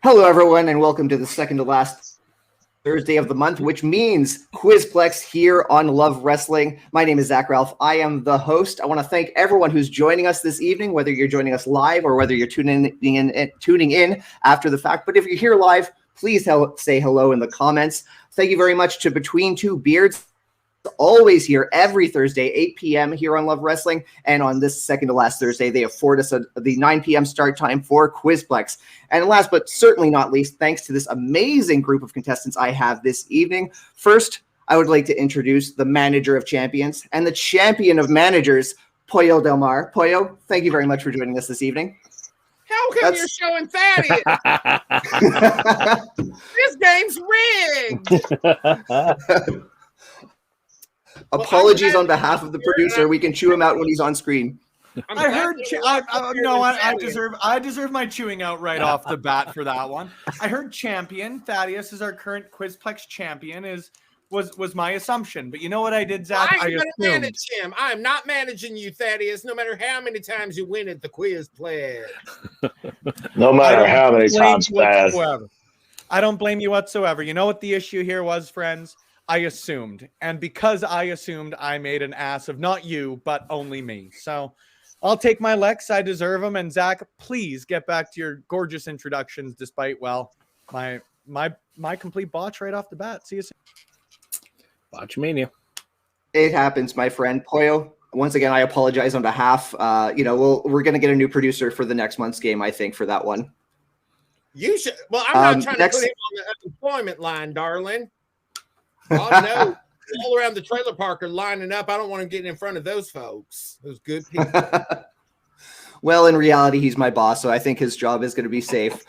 Hello, everyone, and welcome to the second to last Thursday of the month, which means Quizplex here on Love Wrestling. My name is Zach Ralph. I am the host. I want to thank everyone who's joining us this evening, whether you're joining us live or whether you're tuning in after the fact. But if you're here live, please say hello in the comments. Thank you very much to Between Two Beards. Always here every Thursday, 8 p.m. here on Love Wrestling. And on this second to last Thursday, they afford us the 9 p.m. start time for Quizplex. And last but certainly not least, thanks to this amazing group of contestants I have this evening. First, I would like to introduce the manager of champions and the champion of managers, Pollo del Mar. Pollo, thank you very much for joining us this evening. How come you're showing Thaddeus? This game's rigged. Apologies on behalf of the producer. We can chew him out when he's on screen. I heard. I deserve my chewing out right off the bat for that one. I heard champion Thaddeus is our current Quizplex champion. Was my assumption, but you know what I did, Zach? I'm going to manage him. I am not managing you, Thaddeus. No matter how many times you win at the Quizplex. No matter how many times pass. I don't blame you whatsoever. You know what the issue here was, friends? I assumed. And because I assumed, I made an ass of not you, but only me. So I'll take my lecks. I deserve them. And Zach, please get back to your gorgeous introductions, despite, well, my complete botch right off the bat. See you soon. Botchmania. It happens, my friend. Pollo, once again, I apologize on behalf. We're going to get a new producer for the next month's game, I think, for that one. You should. Well, I'm not trying to put him on the unemployment line, darling. Oh, no. All around the trailer park are lining up. I don't want to get in front of those folks. Those good people. Well, in reality, he's my boss, so I think his job is going to be safe.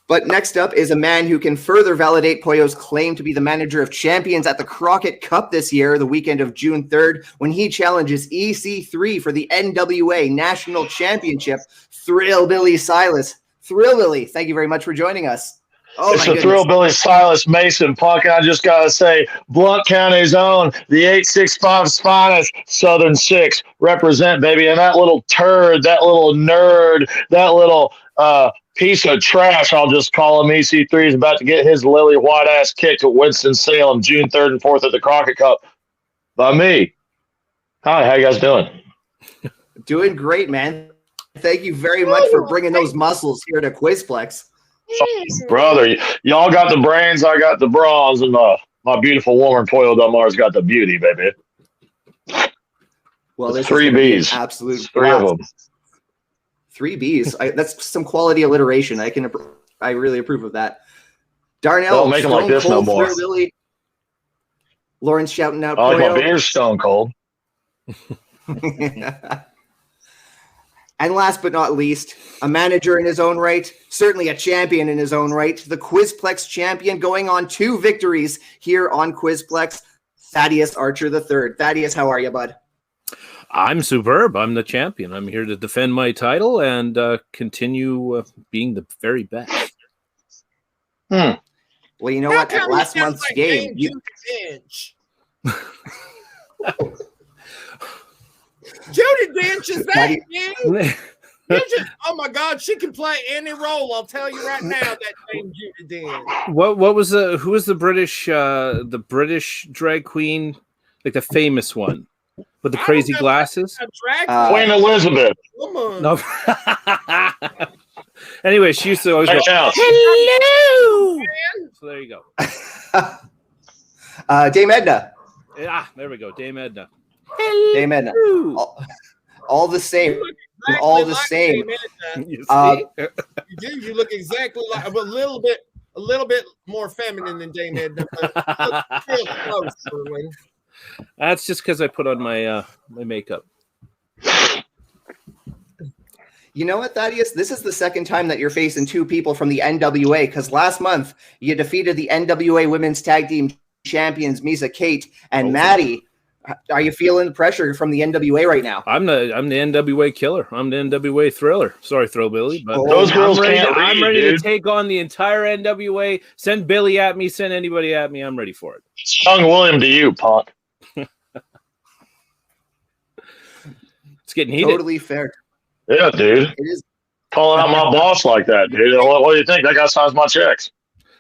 But next up is a man who can further validate Pollo's claim to be the manager of champions at the Crockett Cup this year, the weekend of June 3rd, when he challenges EC3 for the NWA National Championship, Thrillbilly Silas. Thrillbilly, thank you very much for joining us. Oh, it's the Thrillbilly Silas Mason Punk, and I just got to say, Blount County's own, the 865 finest, Southern Six, represent, baby. And that little turd, that little nerd, that little piece of trash, I'll just call him, EC3, is about to get his lily white ass kicked at Winston-Salem, June 3rd and 4th at the Crockett Cup by me. Hi, how you guys doing? Doing great, man. Thank you very much for bringing those muscles here to Quizplex. Brother, y'all got the brains, I got the bronze, and my beautiful woman, Pollo del Mar's got the beauty, baby. Well, there's 3 B's. Absolute 3 of them. 3 B's. That's some quality alliteration. I really approve of that. Darnell, don't make them like this no more. Really. Lauren's shouting out. I like my beer stone cold. And last but not least, a manager in his own right, certainly a champion in his own right, the Quizplex champion going on 2 victories here on Quizplex, Thaddeus Archer III. Thaddeus, how are you, bud? I'm superb. I'm the champion. I'm here to defend my title and continue being the very best. Well, you know what? At last month's game, Judi Dench, is that you? Oh my God, she can play any role. I'll tell you right now, that name Judi Dench. What was who was the British drag queen, like the famous one with the crazy glasses? Queen Elizabeth. No. Anyway, she used to always go, hello. So there you go. Dame Edna. Yeah, there we go. Dame Edna. Hello. Dame Edna. All the same. Exactly all the same. You do. You look exactly like a little bit more feminine than Dame Edna. Real close, Erwin. That's just because I put on my my makeup. You know what, Thaddeus? This is the second time that you're facing 2 people from the NWA, because last month you defeated the NWA Women's Tag Team Champions, Misa Kate and Maddie. Are you feeling the pressure from the NWA right now? I'm the NWA killer. I'm the NWA thriller. Sorry, Thrillbilly, but those girls I'm ready to take on the entire NWA. Send Billy at me. Send anybody at me. I'm ready for it. Young William to you, punk. It's getting heated. Totally fair. Yeah, dude. It is. Calling out my boss like that, dude. What do you think? That guy signs my checks.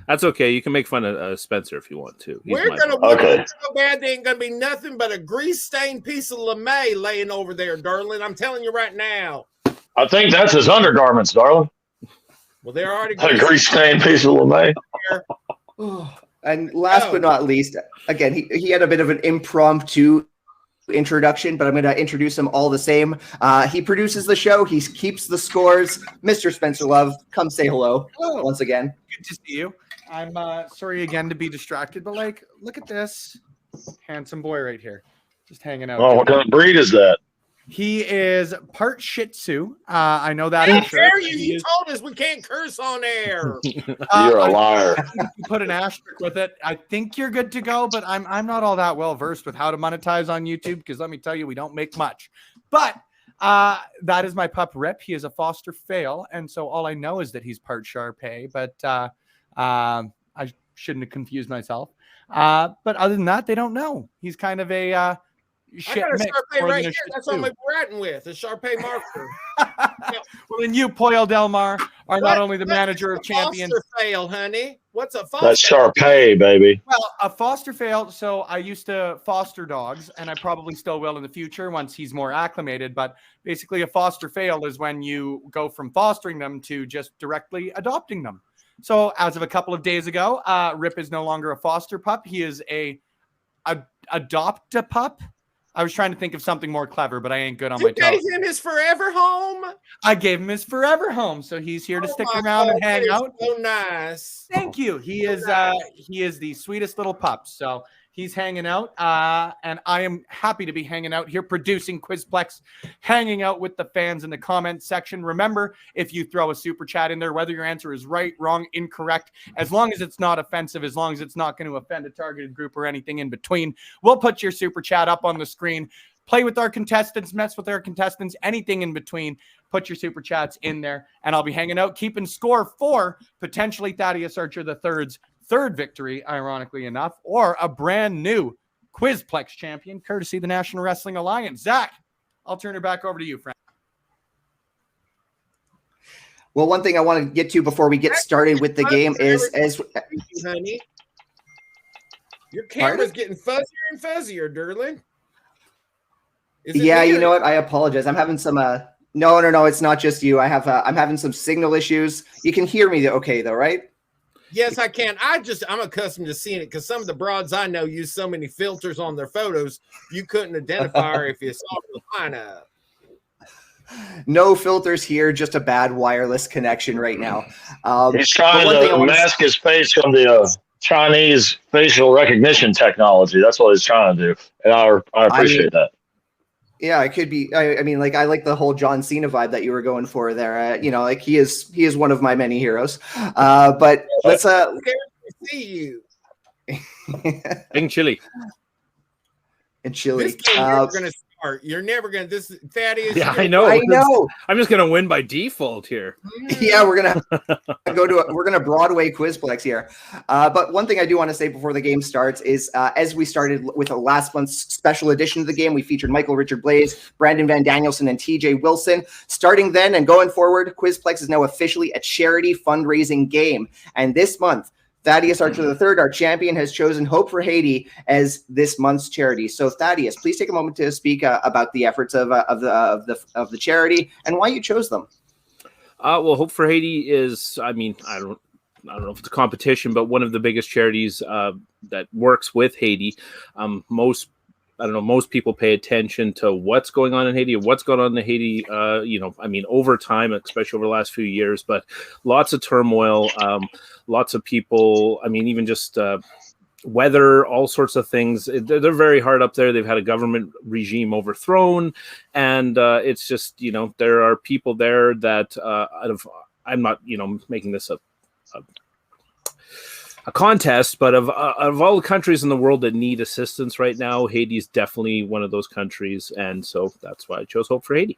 That's okay. You can make fun of Spencer if you want to. We're going to win so bad there ain't going to be nothing but a grease-stained piece of LeMay laying over there, darling. I'm telling you right now. I think that's his undergarments, darling. Well, they're already a grease-stained piece of LeMay. And last but not least, again, he had a bit of an impromptu introduction, but I'm going to introduce him all the same. He produces the show. He keeps the scores. Mr. Spencer Love, come say hello once again. Good to see you. I'm sorry again to be distracted, but like, look at this handsome boy right here, just hanging out. Oh, what kind of breed is that? He is part Shih Tzu. I know that. How dare you? You told us we can't curse on air. You're a liar. Put an asterisk with it. I think you're good to go, but I'm not all that well versed with how to monetize on YouTube because let me tell you, we don't make much. But that is my pup Rip. He is a foster fail, and so all I know is that he's part Shar-Pei. But I shouldn't have confused myself. But other than that, they don't know. He's kind of a I got a Shar-Pei right here. That's what I'm ratting with, a Shar-Pei marker. Well, then you, Pollo del Mar, are not only the manager of champions. Foster fail, honey. What's a foster? That's Shar-Pei, baby. Well, a foster fail. So I used to foster dogs, and I probably still will in the future once he's more acclimated. But basically, a foster fail is when you go from fostering them to just directly adopting them. So as of a couple of days ago, Rip is no longer a foster pup. He is a adopt-a-pup. I was trying to think of something more clever, but I ain't good on my toes. You gave him his forever home? I gave him his forever home, so he's here to stick around and hang out. So nice. Thank you. He is the sweetest little pup. So he's hanging out, and I am happy to be hanging out here, producing Quizplex, hanging out with the fans in the comment section. Remember, if you throw a super chat in there, whether your answer is right, wrong, incorrect, as long as it's not offensive, as long as it's not going to offend a targeted group or anything in between, we'll put your super chat up on the screen. Play with our contestants, mess with our contestants, anything in between. Put your super chats in there, and I'll be hanging out, keeping score for potentially Thaddeus Archer III's third victory, ironically enough, or a brand new Quizplex champion, courtesy the National Wrestling Alliance. Zach, I'll turn it back over to you, friend. Well, one thing I want to get to before we get started with the game is honey, your camera's getting fuzzier and fuzzier, darling. Yeah, you know what? I apologize. I'm having some no, it's not just you. I'm having some signal issues. You can hear me okay though, right? Yes, I can. I'm accustomed to seeing it because some of the broads I know use so many filters on their photos, you couldn't identify her if you saw the lineup. No filters here, just a bad wireless connection right now. He's trying to mask his face from the Chinese facial recognition technology. That's what he's trying to do, and I appreciate that. Yeah, it could be. I mean, like I like the whole John Cena vibe that you were going for there. Like he is one of my many heroes. But let's see you in Chile. In Chile, this game you're gonna start. You're never gonna. This Thaddeus. Yeah, I know. I'm just gonna win by default here. Yeah, we're gonna we're gonna Broadway Quizplex here. But one thing I do want to say before the game starts is, as we started with last month's special edition of the game, we featured Michael Richard Blaze, Brandon Van Danielson, and TJ Wilson. Starting then and going forward, Quizplex is now officially a charity fundraising game, and this month, Thaddeus Archer III, our champion, has chosen Hope for Haiti as this month's charity. So, Thaddeus, please take a moment to speak about the efforts of the charity and why you chose them. Well, Hope for Haiti is, I don't know if it's a competition, but one of the biggest charities that works with Haiti. Most people pay attention to what's going on in Haiti, what's going on in Haiti, over time, especially over the last few years, but lots of turmoil, lots of people, even just weather, all sorts of things. They're very hard up there. They've had a government regime overthrown, and it's just, there are people there that I'm not, making this a contest, but of all the countries in the world that need assistance right now, Haiti is definitely one of those countries, and so that's why I chose Hope for Haiti.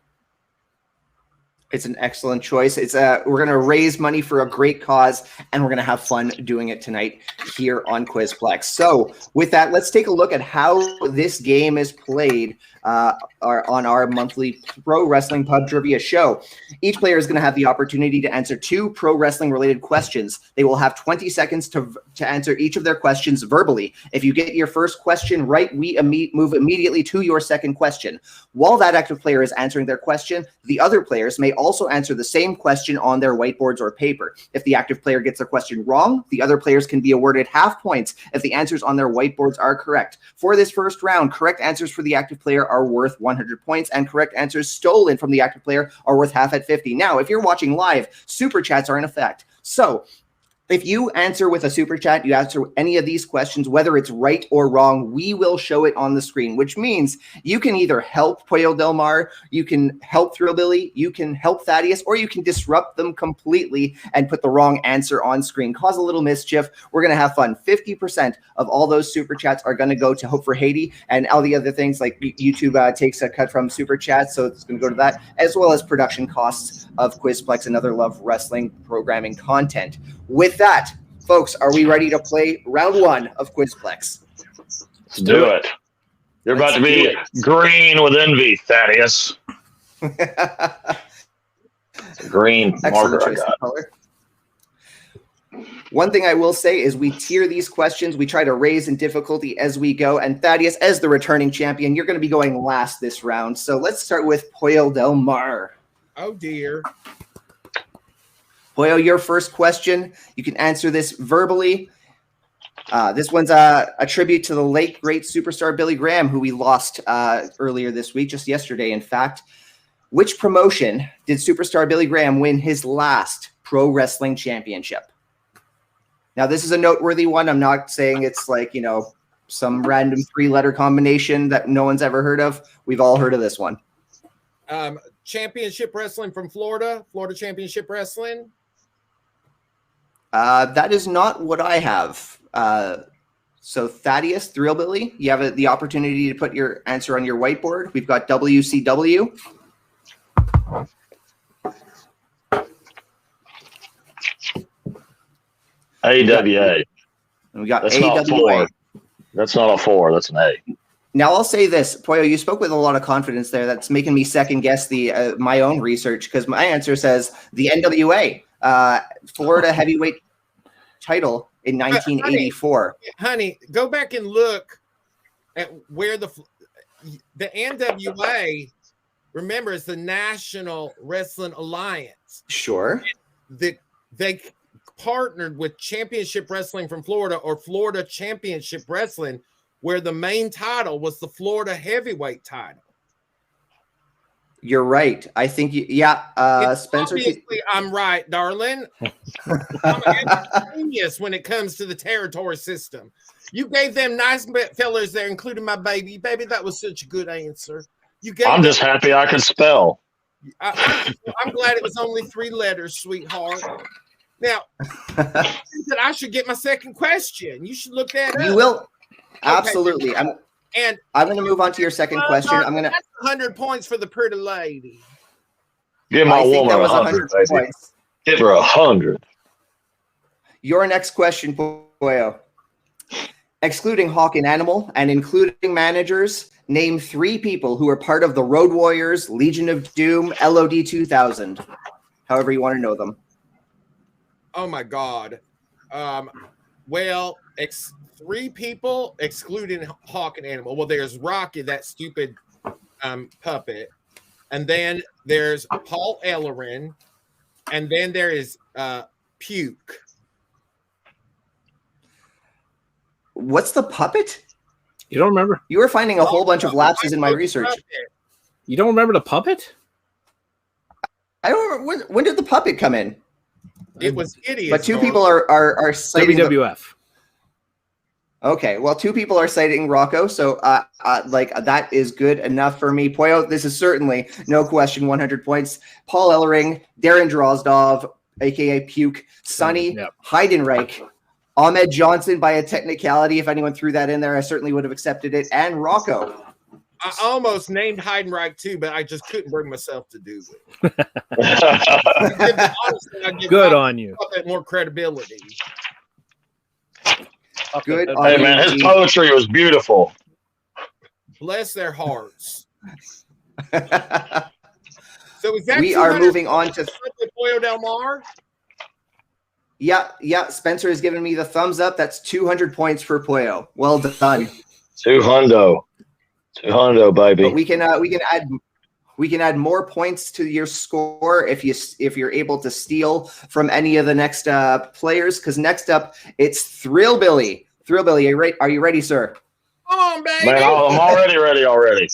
It's an excellent choice. It's we're going to raise money for a great cause, and we're going to have fun doing it tonight here on Quizplex. So with that, let's take a look at how this game is played. on our monthly pro wrestling pub trivia show. Each player is going to have the opportunity to answer 2 pro wrestling related questions. They will have 20 seconds to answer each of their questions verbally. If you get your first question right, we move immediately to your second question. While that active player is answering their question, the other players may also answer the same question on their whiteboards or paper. If the active player gets their question wrong, the other players can be awarded half points if the answers on their whiteboards are correct. For this first round, correct answers for the active player are worth 100 points, and correct answers stolen from the active player are worth half at 50. Now, if you're watching live, super chats are in effect. So if you answer with a super chat, you answer any of these questions, whether it's right or wrong, we will show it on the screen, which means you can either help Pollo del Mar, you can help Thrillbilly, you can help Thaddeus, or you can disrupt them completely and put the wrong answer on screen, cause a little mischief. We're going to have fun. 50% of all those super chats are going to go to Hope for Haiti, and all the other things like YouTube takes a cut from super chats, so it's going to go to that, as well as production costs of Quizplex and other Love Wrestling programming content. With that, folks, are we ready to play round 1 of Quizplex? Let's do it. You're about to be green with envy, Thaddeus. Green marker I got. Color. One thing I will say is we tier these questions. We try to raise in difficulty as we go. And Thaddeus, as the returning champion, you're going to be going last this round. So let's start with Pollo del Mar. Oh, dear. Pollo, your first question. You can answer this verbally. This one's a tribute to the late, great superstar Billy Graham, who we lost earlier this week, just yesterday, in fact. Which promotion did superstar Billy Graham win his last pro wrestling championship? Now, this is a noteworthy one. I'm not saying it's like, some random 3-letter combination that no one's ever heard of. We've all heard of this one. Championship Wrestling from Florida, Florida Championship Wrestling. That is not what I have. So Thaddeus, Thrillbilly, you have the opportunity to put your answer on your whiteboard. We've got WCW. AWA. And we got That's AWA. not 4. That's not a 4. That's an A. Now I'll say this, Pollo, you spoke with a lot of confidence there. That's making me second guess my own research, because my answer says the NWA, Florida heavyweight title in 1984. Honey, go back and look at where the NWA, remember, is the National Wrestling Alliance. Sure. They partnered with Championship Wrestling from Florida, or Florida Championship Wrestling, where the main title was the Florida heavyweight title. You're right. I think, Spencer. Obviously, I'm right, darling. I'm a genius when it comes to the territory system. You gave them nice fellas there, including my baby. Baby, that was such a good answer. I'm just happy I can spell. I'm glad it was only 3 letters, sweetheart. Now, I should get my second question. You should look that up. You will. Absolutely. Okay. I'm going to move on to your second question. That's 100 points for the pretty lady. Give my woman 100 points. Give her 100. Your next question, Pollo. Excluding Hawk and Animal and including managers, name 3 people who are part of the Road Warriors, Legion of Doom, LOD 2000. However you want to know them. Oh my God. 3 people excluding Hawk and Animal. Well, there's Rocky, that stupid puppet, and then there's Paul Ellering, and then there is Puke. What's the puppet? You don't remember? You were finding a whole bunch of lapses in my research. You don't remember the puppet? I don't remember. When did the puppet come in? It was hideous. But 2 people are citing WWF. Okay, well, 2 people are citing Rocco, so that is good enough for me. Pollo, this is certainly, no question, 100 points. Paul Ellering, Darren Drozdov, a.k.a. Puke, Sonny Heidenreich, Ahmed Johnson by a technicality. If anyone threw that in there, I certainly would have accepted it, and Rocco. I almost named Heidenreich too, but I just couldn't bring myself to do it. Good on you. More credibility. Good. Hey man, his poetry was beautiful. Bless their hearts. So is that we are moving on to Pollo del Mar? Yeah. Spencer has given me the thumbs up. That's 200 points for Pollo. Well done. 200, baby. But we can add more points to your score if you're able to steal from any of the next players. Because next up, it's Thrillbilly. Thrillbilly, are you ready, sir? Come on, baby. Man, I'm already ready already.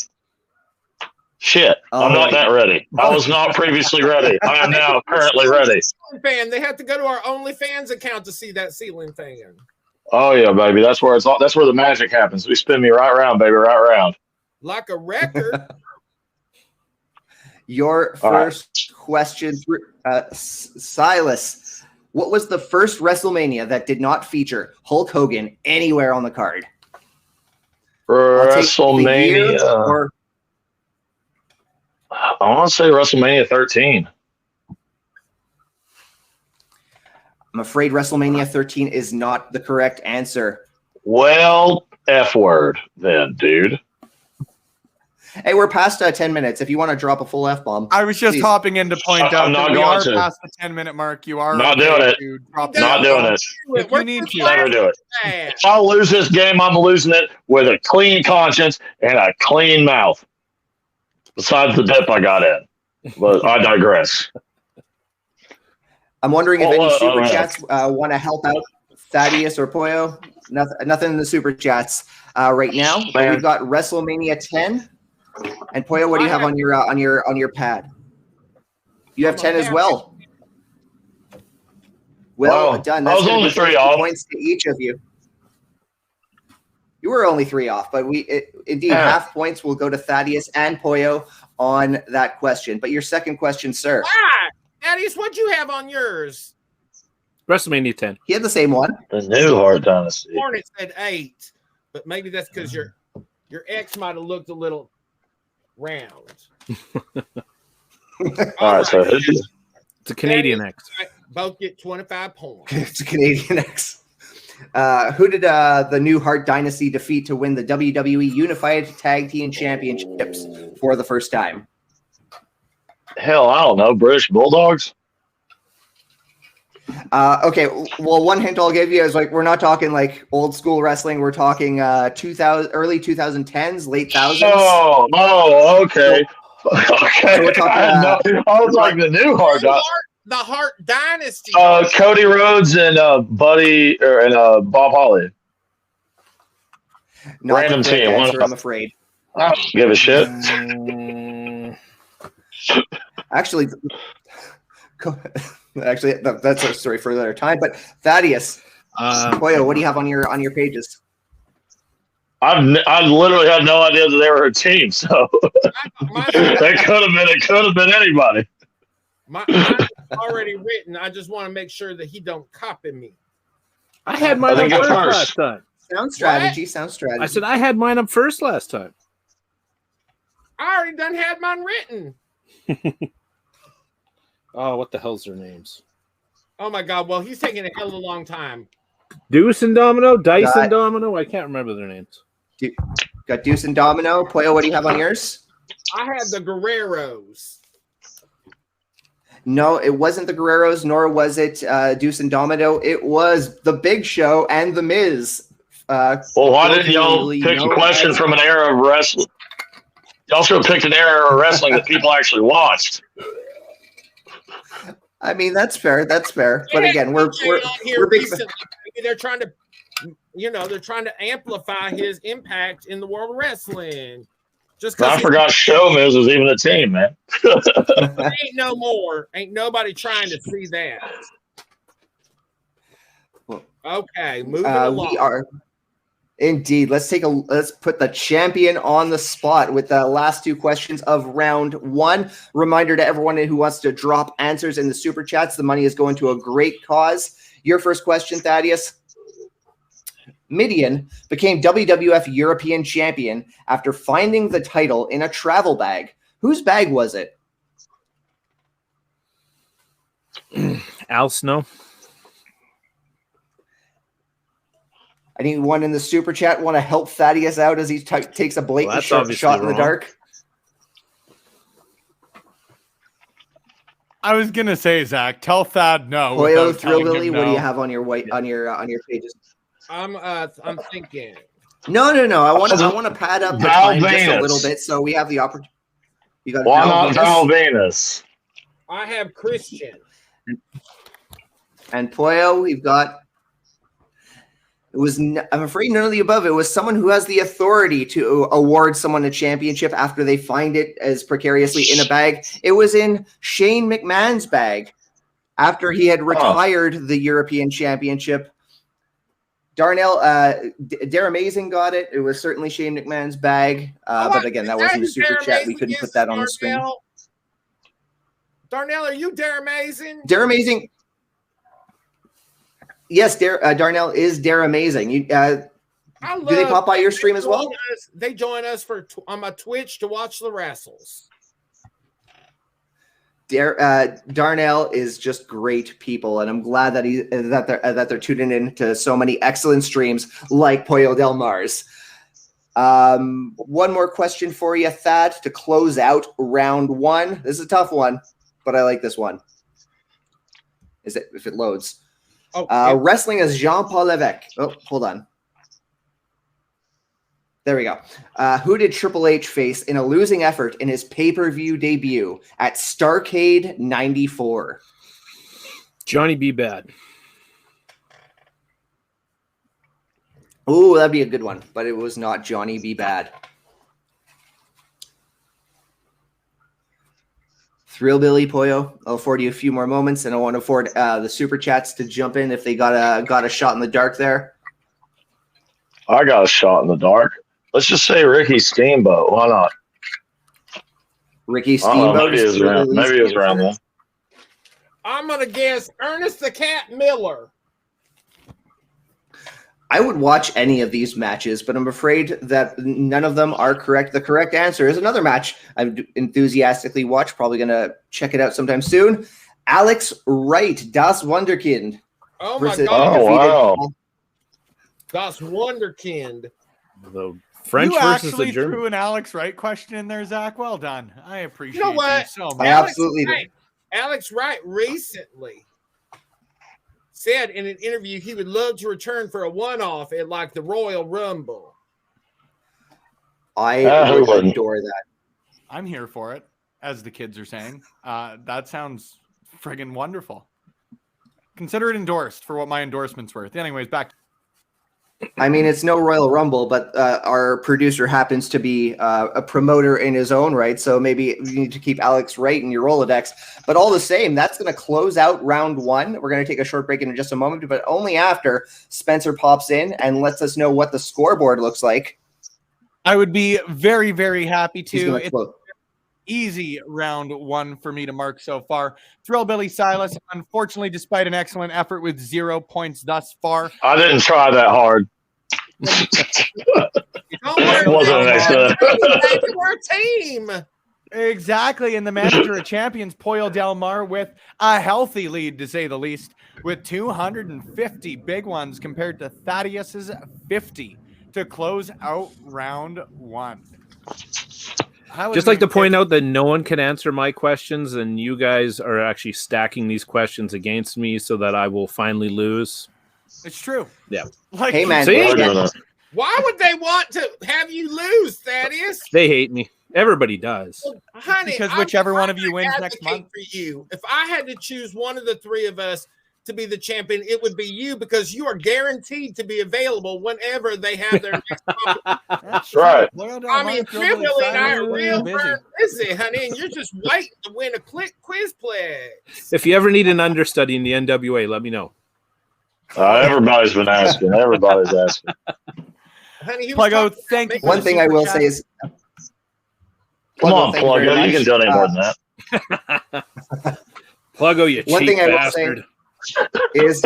Shit, I'm not that ready. I was not previously ready. I am now currently ready. Fan, they have to go to our OnlyFans account to see that ceiling fan. Oh yeah, baby. That's where that's where the magic happens. We spin me right around, baby, right around. Like a record. Your first question, Silas. What was the first WrestleMania that did not feature Hulk Hogan anywhere on the card? WrestleMania. I want to say WrestleMania 13. I'm afraid WrestleMania 13 is not the correct answer. Well, F word then, dude. Hey, we're past 10 minutes. If you want to drop a full F-bomb. I was just hopping in to point out that we are past the 10-minute mark. You are not doing it. Not doing it. If you need to. Never do it. If I lose this game, I'm losing it with a clean conscience and a clean mouth. Besides the dip I got in. But I digress. I'm wondering if any super chats want to help out Thaddeus or Pollo. Nothing in the super chats right now. But we've got WrestleMania 10. And Pollo, what do you have on your pad? You have 10 as well. Well done. That's I was only 3 off. Points to each of you. You were only 3 off, but indeed half points will go to Thaddeus and Pollo on that question. But your second question, sir. Thaddeus, what'd you have on yours? WrestleMania 10. He had the same one. The new Hard Dynasty. Hornet said 8, but maybe that's because your X might have looked a little round. All right, so it's a Canadian X. Both get 25 points. It's a Canadian X. Who did the new Hart Dynasty defeat to win the WWE Unified Tag Team Championships for the first time? Hell, I don't know. British Bulldogs? Okay, well, one hint I'll give you is we're not talking old school wrestling. We're talking early 2010s, late 1000s. Oh, okay. Okay. We're talking, I was like the new Hart Dynasty. The Hart Dynasty. Cody Rhodes and Buddy and Bob Holly. Not random team. Answer, I'm afraid. I don't give a shit. Actually, that's a story for another time. But Thaddeus, Pollo, what do you have on your pages? I literally had no idea that they were a team. So it could have been anybody. Mine's already written. I just want to make sure that he don't copy me. I had mine up first last time. Sound strategy. I said I had mine up first last time. I already done had mine written. Oh, what the hell's their names? Oh my God! Well, he's taking a hell of a long time. Deuce and Domino, Dice and Domino. I can't remember their names. Got Deuce and Domino. Pollo, what do you have on yours? I had the Guerreros. No, it wasn't the Guerreros, nor was it Deuce and Domino. It was the Big Show and the Miz. Well, why didn't y'all pick a question from an era of wrestling? Y'all should have picked an era of wrestling that people actually watched. I mean, that's fair. That's fair. But again, we're big. Recently. Maybe they're trying to, they're trying to amplify his impact in the world of wrestling. Just I forgot Show Miz was even a team, man. Ain't no more. Ain't nobody trying to see that. Okay, moving along. We are indeed. Let's put the champion on the spot with the last 2 questions of round 1. Reminder to everyone who wants to drop answers in the super chats. The money is going to a great cause. Your first question, Thaddeus. Midian became WWF European Champion after finding the title in a travel bag. Whose bag was it? Al Snow. Anyone in the super chat want to help Thaddeus out as he takes a blatant shot in the dark? I was gonna say, Zach, tell Thad no. Pollo, without telling Thrillbilly, him what do you no. have on your pages? I'm thinking. No. I want to pad up the time just a little bit so we have the opportunity. You got Why not Val Venus? I have Christian. And Pollo, we've got. I'm afraid none of the above. It was someone who has the authority to award someone a championship after they find it as precariously in a bag. It was in Shane McMahon's bag after he had retired the European Championship. Darnell, Dare Amazing got it. It was certainly Shane McMahon's bag. But again, that wasn't a super chat. We couldn't put that on the screen. Darnell, are you Dare Amazing? Dare Amazing. Yes, Darnell is Dare Amazing. Do they pop by your stream as well? They join us on my Twitch to watch the wrestles. Darnell is just great people, and I'm glad that they're tuning in to so many excellent streams like Pollo del Mar's. One more question for you, Thad, to close out round one. This is a tough one, but I like this one. Is it if it loads? Wrestling as Jean-Paul Levesque. Oh, hold on. There we go. Who did Triple H face in a losing effort in his pay-per-view debut at Starrcade 94? Johnny B. Bad. Oh, that'd be a good one, but it was not Johnny B. Bad. Thrillbilly, Pollo, I'll afford you a few more moments, and I want to afford the super chats to jump in if they got a shot in the dark there. I got a shot in the dark. Let's just say Ricky Steamboat. Why not? Ricky Steamboat. Maybe he was around then. I'm gonna guess Ernest the Cat Miller. I would watch any of these matches, but I'm afraid that none of them are correct. The correct answer is another match I've enthusiastically watched. Probably going to check it out sometime soon. Alex Wright, Das Wunderkind. Oh, my God. Wow. Das Wunderkind. The French you versus actually the German. threw an Alex Wright question in there, Zach. Well done. I appreciate you know what? You so much. I absolutely did. Alex Wright recently said in an interview he would love to return for a one-off at like the Royal Rumble. I would adore that. I'm here for it, as the kids are saying. That sounds friggin' wonderful. Consider it endorsed for what my endorsement's worth. Anyways, back. I mean, it's no Royal Rumble, but our producer happens to be a promoter in his own right, so maybe you need to keep Alex Wright in your Rolodex. But all the same, that's going to close out round one. We're going to take a short break in just a moment, but only after Spencer pops in and lets us know what the scoreboard looks like. I would be very, very happy to. It's close. easy round one for me to mark so far. Thrillbilly Silas, unfortunately, despite an excellent effort with 0 points thus far. I didn't try that hard. It wasn't an excellent. We're a team. Exactly. And the manager of champions, Pollo del Mar, with a healthy lead, to say the least, with 250 big ones compared to Thaddeus's 50 to close out round one. Just like to point out that no one can answer my questions, and you guys are actually stacking these questions against me so that I will finally lose. It's true. Yeah. Like, hey, man. Why would they want to have you lose, Thaddeus? They hate me. Everybody does. Well, honey, because whichever one of you wins next month. For you, if I had to choose one of the three of us to be the champion, it would be you, because you are guaranteed to be available whenever they have their next competition. That's right. I mean, Thrillbilly and I are real busy, honey, and you're just waiting to win a Quizplex. If you ever need an understudy in the NWA, let me know. Everybody's been asking. Everybody's asking. Honey, Pluggo, thank you. One thing I will say is, come on, Pluggo, you can donate more than that. Pluggo, you one cheap thing I bastard. will say is,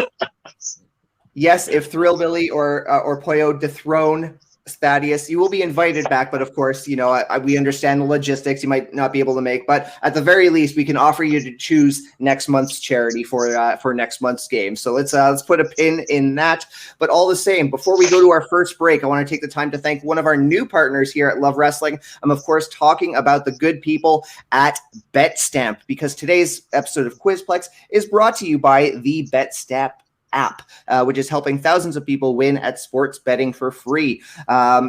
yes, if Thrillbilly or Pollo dethrone Thaddeus. You will be invited back, but of course, we understand the logistics. You might not be able to make, but at the very least, we can offer you to choose next month's charity for next month's game. So let's put a pin in that. But all the same, before we go to our first break, I want to take the time to thank one of our new partners here at Love Wrestling. I'm of course talking about the good people at BetStamp, because today's episode of Quizplex is brought to you by the BetStamp app, which is helping thousands of people win at sports betting for free.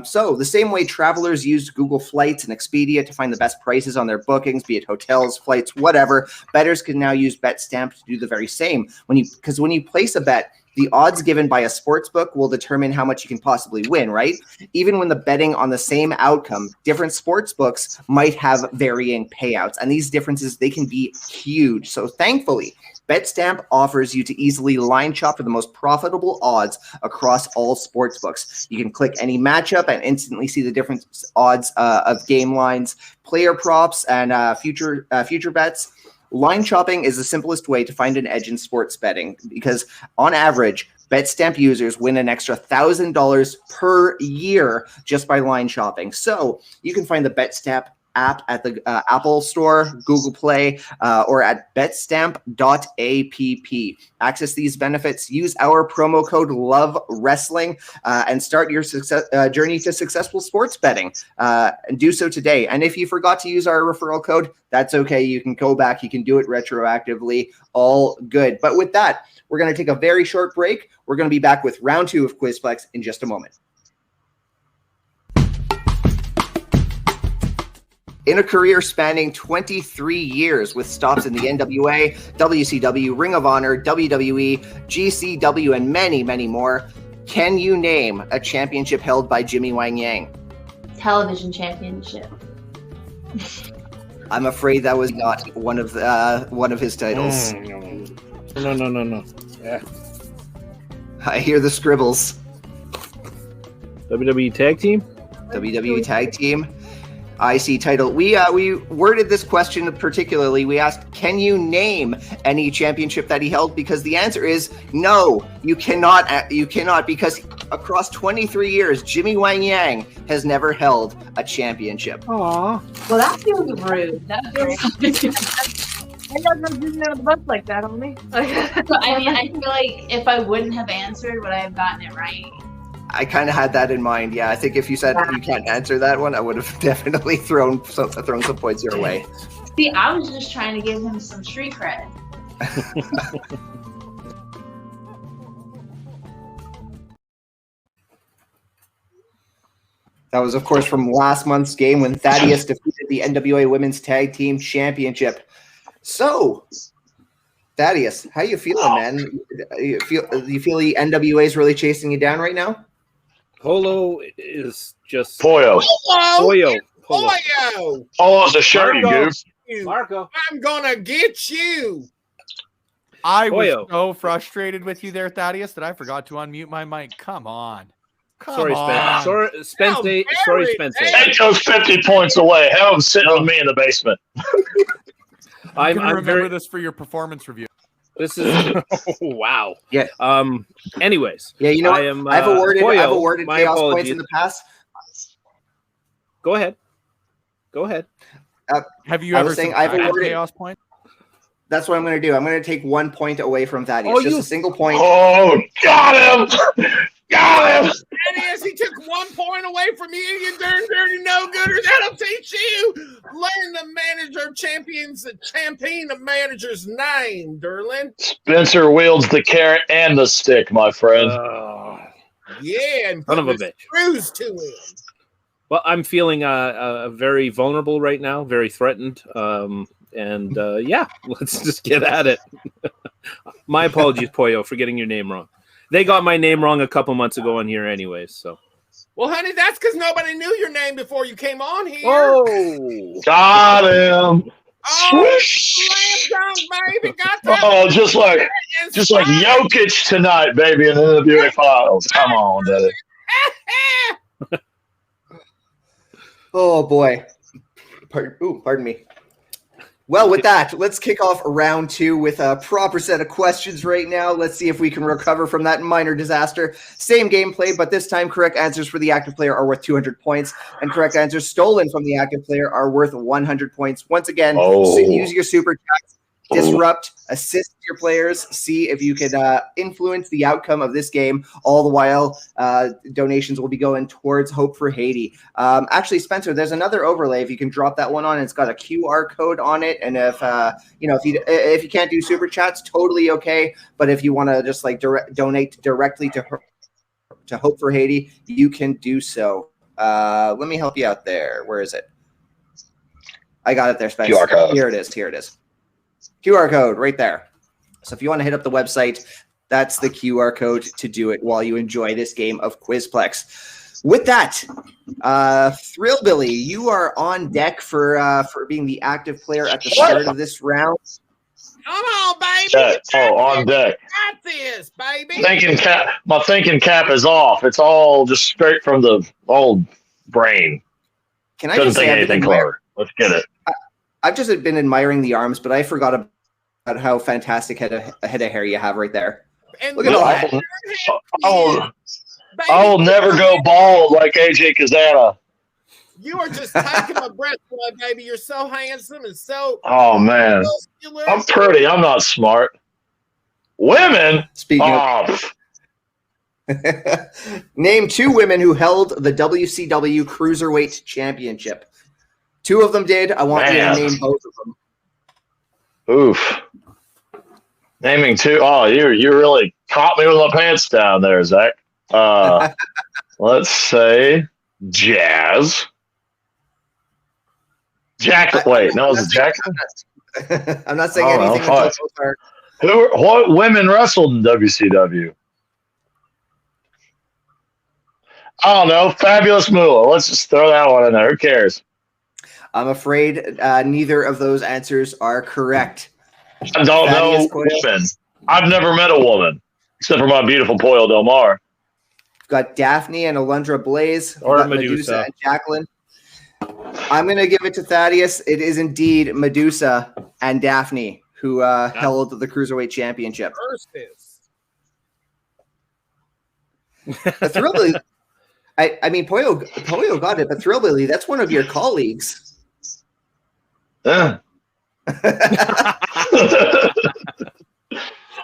So the same way travelers used Google Flights and Expedia to find the best prices on their bookings, be it hotels, flights, whatever, bettors can now use BetStamp to do the very same. Because when you place a bet, the odds given by a sportsbook will determine how much you can possibly win, right? Even when the betting on the same outcome, different sportsbooks might have varying payouts, and these differences, they can be huge. So thankfully, BetStamp offers you to easily line shop for the most profitable odds across all sportsbooks. You can click any matchup and instantly see the different odds of game lines, player props, and future bets. Line shopping is the simplest way to find an edge in sports betting, because on average, BetStamp users win an extra $1,000 per year just by line shopping. So you can find the BetStamp app at the Apple Store, Google Play, or at betstamp.app. Access these benefits, use our promo code LOVEWrestling, and start your journey to successful sports betting. And do so today. And if you forgot to use our referral code, that's okay. You can go back. You can do it retroactively. All good. But with that, we're going to take a very short break. We're going to be back with round 2 of Quizplex in just a moment. In a career spanning 23 years with stops in the NWA, WCW, Ring of Honor, WWE, GCW, and many, many more, can you name a championship held by Jimmy Wang Yang? Television championship. I'm afraid that was not one of his titles. No. Yeah. I hear the scribbles. WWE Tag Team? WWE Tag Team. IC title. We worded this question particularly. We asked, can you name any championship that he held? Because the answer is no, you cannot. You cannot, because across 23 years, Jimmy Wang Yang has never held a championship. Aw. Well, that feels rude. That feels I never didn't know the bus like that on me. I mean, I feel like if I wouldn't have answered, would I have gotten it right? I kind of had that in mind. Yeah, I think if you said you can't answer that one, I would have definitely thrown some points your way. See, I was just trying to give him some street cred. That was, of course, from last month's game when Thaddeus defeated the NWA Women's Tag Team Championship. So, Thaddeus, how you feeling, man? You feel the NWA is really chasing you down right now? Polo is just Pollo. Pollo. Polo's a shirt, you goof. Marco. I'm gonna get you. I was so frustrated with you there, Thaddeus, that I forgot to unmute my mic. Come on. Sorry, Spence. Sorry, Spence. Take those 50 points away. Have them sitting with me in the basement. I'm remember this for your performance review. This is wow. Yeah. Anyways. Yeah, you know, I've awarded chaos points in the past. Go ahead. Have you ever seen I've awarded chaos points? That's what I'm going to do. I'm going to take 1 point away from Thaddeus. Just a single point. Oh, got him! Got him! Thaddeus, he took 1 point away from you darn dirty no-gooder. That'll teach you. Learn the manager champions, the champion of manager's name, Derlin. Spencer wields the carrot and the stick, my friend. Yeah, and son of a bitch. Screws to him. Well, I'm feeling very vulnerable right now, very threatened. And yeah, let's just get at it. My apologies, Pollo, for getting your name wrong. They got my name wrong a couple months ago on here anyways, so. Well, honey, that's because nobody knew your name before you came on here. Oh! Got him! Oh, slam dunk, baby. Got that. Oh, just like Jokic tonight, baby, in the NBA Finals. Come on, daddy. Oh, boy. Pardon me. Well, with that, let's kick off round 2 with a proper set of questions right now. Let's see if we can recover from that minor disaster. Same gameplay, but this time correct answers for the active player are worth 200 points, and correct answers stolen from the active player are worth 100 points. Once again, use your super chats, disrupt, assist your players, see if you can influence the outcome of this game. All the while, donations will be going towards Hope for Haiti. Actually, Spencer, there's another overlay. If you can drop that one on, it's got a QR code on it. And if if you can't do super chats, totally okay. But if you want to just like donate directly to Hope for Haiti, you can do so. Let me help you out there. Where is it? I got it there, Spencer. QR code. Here it is. Here it is. QR code right there. So if you want to hit up the website, that's the QR code to do it while you enjoy this game of Quizplex. With that, Thrillbilly, you are on deck for being the active player at the start of this round. Come on, baby. On deck. Got this, baby. My thinking cap is off. It's all just straight from the old brain. Can I Doesn't just think say anything clever. Let's get it. I've just been admiring the arms, but I forgot about how fantastic a head of hair you have right there. And Look at all that. I will never go bald like AJ Kazana. You are just taking my breath away, baby. You're so handsome and so. Oh man, muscular. I'm pretty. I'm not smart. Women. Speaking of, name 2 women who held the WCW Cruiserweight Championship. 2 of them did. I want you to name both of them. Oof. Naming 2. Oh, you really caught me with my pants down there, Zach. Let's say Jazz. Wait, no, is it Jackson? I'm not saying anything until both are. What women wrestled in WCW? I don't know. Fabulous Moolah. Let's just throw that one in there. Who cares? I'm afraid neither of those answers are correct. I don't know women. I've never met a woman except for my beautiful Pollo del Mar. We've got Daphne and Alundra Blaze. Or Medusa and Jacqueline. I'm going to give it to Thaddeus. It is indeed Medusa and Daphne who held the Cruiserweight Championship. Thrillbilly. I mean, Pollo got it, but Thrillbilly, that's one of your colleagues. Yeah. I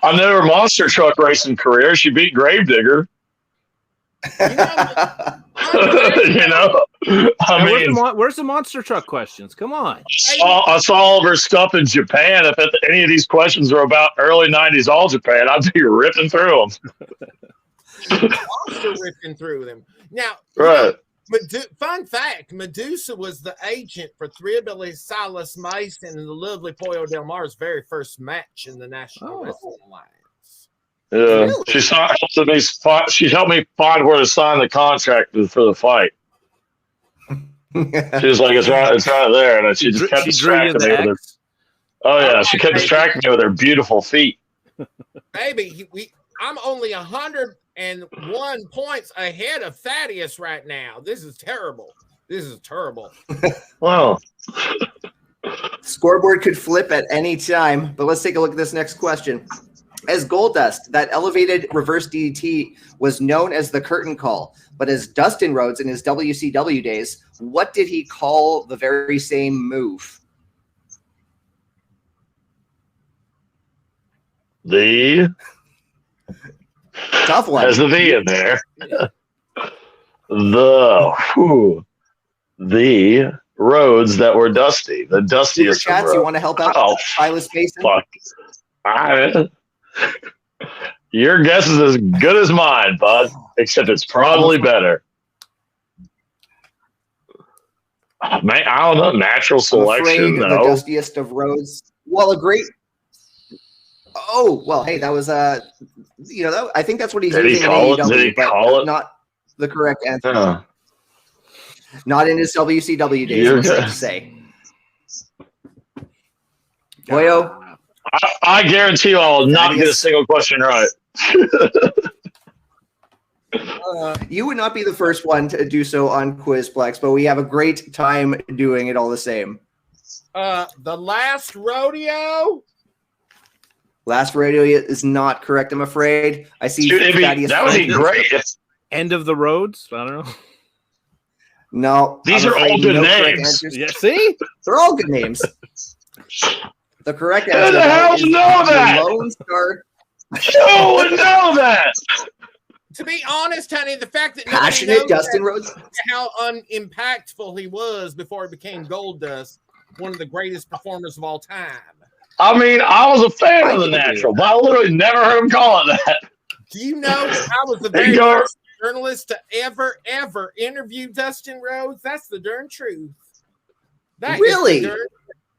know her monster truck racing career. She beat Gravedigger. I mean, where's the monster truck questions? Come on. I saw all of her stuff in Japan. If any of these questions are about early 90s All Japan, I'd be ripping through them. Also ripping through them. Now, right. Fun fact, Medusa was the agent for Thrilbilly, Silas, Mason, and the lovely Pollo Del Mar's very first match in the National Wrestling Alliance. Yeah, really? She helped me find where to sign the contract for the fight. She was like, it's right there, and she just kept distracting me with her. Oh yeah, she kept distracting me with her beautiful feet. Baby, I'm only 101 points ahead of Thaddeus right now. This is terrible. Wow. Scoreboard could flip at any time, but let's take a look at this next question. As Goldust, that elevated reverse DDT was known as the curtain call, but as Dustin Rhodes in his WCW days, what did he call the very same move? The tough one. Has the V in there. The roads that were dusty. The dustiest. Super chats, you want to help out Silas Mason? Fuck. Your guess is as good as mine, bud. Except it's probably better. Man, I don't know. Natural selection. The dustiest of roads. Well, a great. Oh well, hey, that was I think that's what he's using in AEW, Did he call it? Not the correct answer. Not in his WCW days. I'm safe to say. Pollo, I guarantee you, I will not get a single question right. You would not be the first one to do so on Quizplex, but we have a great time doing it all the same. The Last Rodeo. Last Rodeo is not correct, I'm afraid. I see. That would be great. End of the Roads. I don't know. No, these are all good names. Yeah, see, they're all good names. The correct answer. Who the hell is know that? Lone Star. Who would know that? To be honest, honey, the fact that Passionate Dustin Rhodes. How unimpactful he was before he became Gold Dust, one of the greatest performers of all time. I mean, I was a fan of The Natural, but I literally never heard him call it that. Do you know that I was the very first journalist to ever interview Dustin Rhodes? That's the darn truth. Really?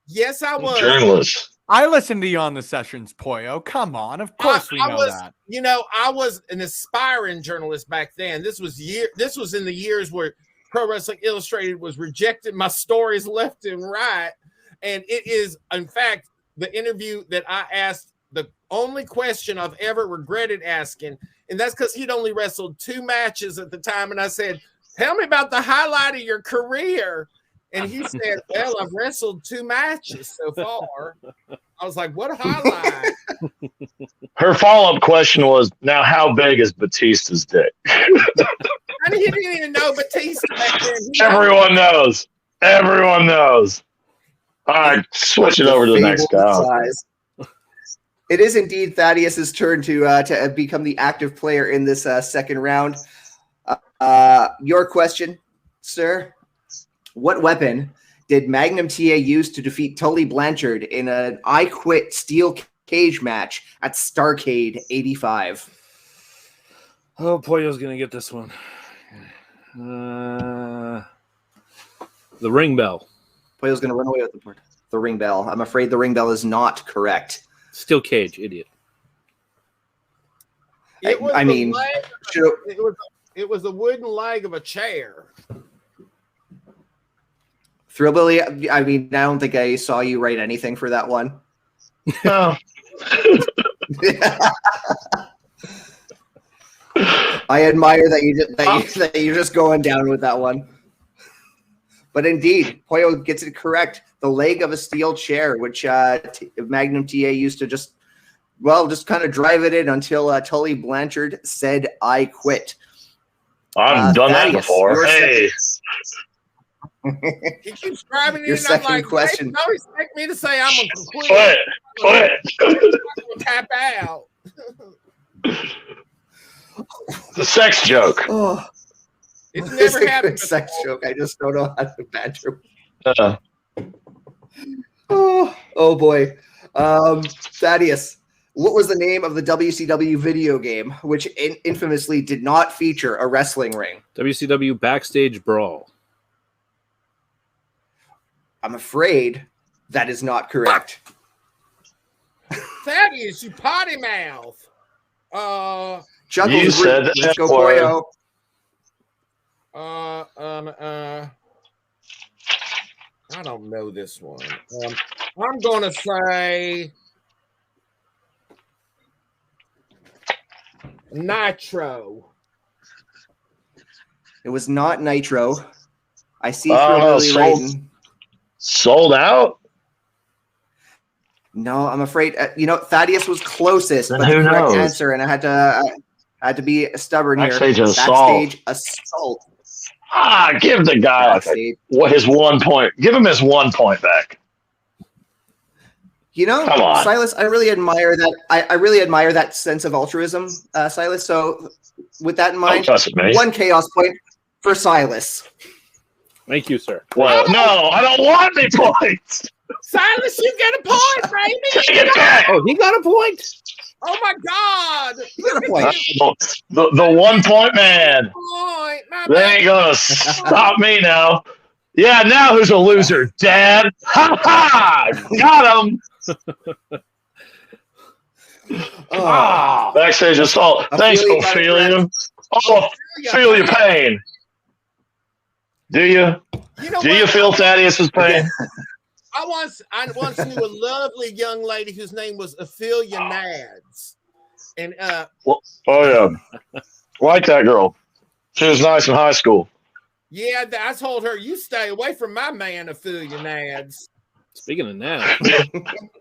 Yes, I was. Journalist. I listened to you on the sessions, Pollo. Come on, of course we know that. You know, I was an aspiring journalist back then. This was in the years where Pro Wrestling Illustrated was rejecting my stories left and right, and it is, in fact, the interview that I asked, the only question I've ever regretted asking, and that's because he'd only wrestled 2 matches at the time, and I said, "Tell me about the highlight of your career." And he said, "Well, I've wrestled 2 matches so far." I was like, "What a highlight!" Her follow-up question was, "Now, how big is Batista's dick?" And he didn't even know Batista back then. Everyone knows. Everyone knows. All right, switch it over to the next guy. It is indeed Thaddeus's turn to become the active player in this second round. Your question, sir. What weapon did Magnum TA use to defeat Tully Blanchard in an I Quit steel cage match at Starrcade 85? Oh, Pollo's going to get this one. The ring bell. Pollo's going to run away with the board. The ring bell. I'm afraid the ring bell is not correct. Steel cage, idiot. It was it was a wooden leg of a chair. Thrillbilly, I mean, I don't think I saw you write anything for that one. No. I admire that you're just going down with that one. But indeed, Pollo gets it correct. The leg of a steel chair, which Magnum TA used to just kind of drive it in until Tully Blanchard said, "I quit." I've done that before. Hey. He keeps driving in. Your second I'm like, question. Don't expect me to say I'm a complete. Quit. Tap out. The sex joke. Oh, It's it's never a happened. good sex joke. I just don't know how to badger. Oh boy. Thaddeus, what was the name of the WCW video game which infamously did not feature a wrestling ring? WCW Backstage Brawl. I'm afraid that is not correct. Thaddeus, you potty mouth. Chuckles, You said that let's go, word. Pollo. I don't know this one. I'm gonna say Nitro. It was not Nitro. I see Sold, writing. sold out? No, I'm afraid. Thaddeus was closest, Then but who the correct knows? answer, and I had to be stubborn Backstage here. assault. Backstage assault. Give the guy his 1 point. Give him his 1 point back. Come on. Silas, I really admire that. I really admire that sense of altruism, Silas. So, with that in mind, Don't fuss at me. 1 chaos point for Silas. Thank you, sir. Well, no, I don't want any points. Silas, you get a point, baby. Take it back. Oh, he got a point. Oh my God! You got a point. The 1 point man. Point. My They ain't gonna stop me now. Yeah, now who's a loser? Dad. Ha ha! Got him. Backstage assault. Thanks, Ophelia. Oh, feel your pain. Do you? Do you feel Thaddeus's pain? I once knew a lovely young lady whose name was Ophelia Nads. And Oh yeah. Like that girl. She was nice in high school. yeah, I told her, you stay away from my man, Ophelia Nads. Speaking of now,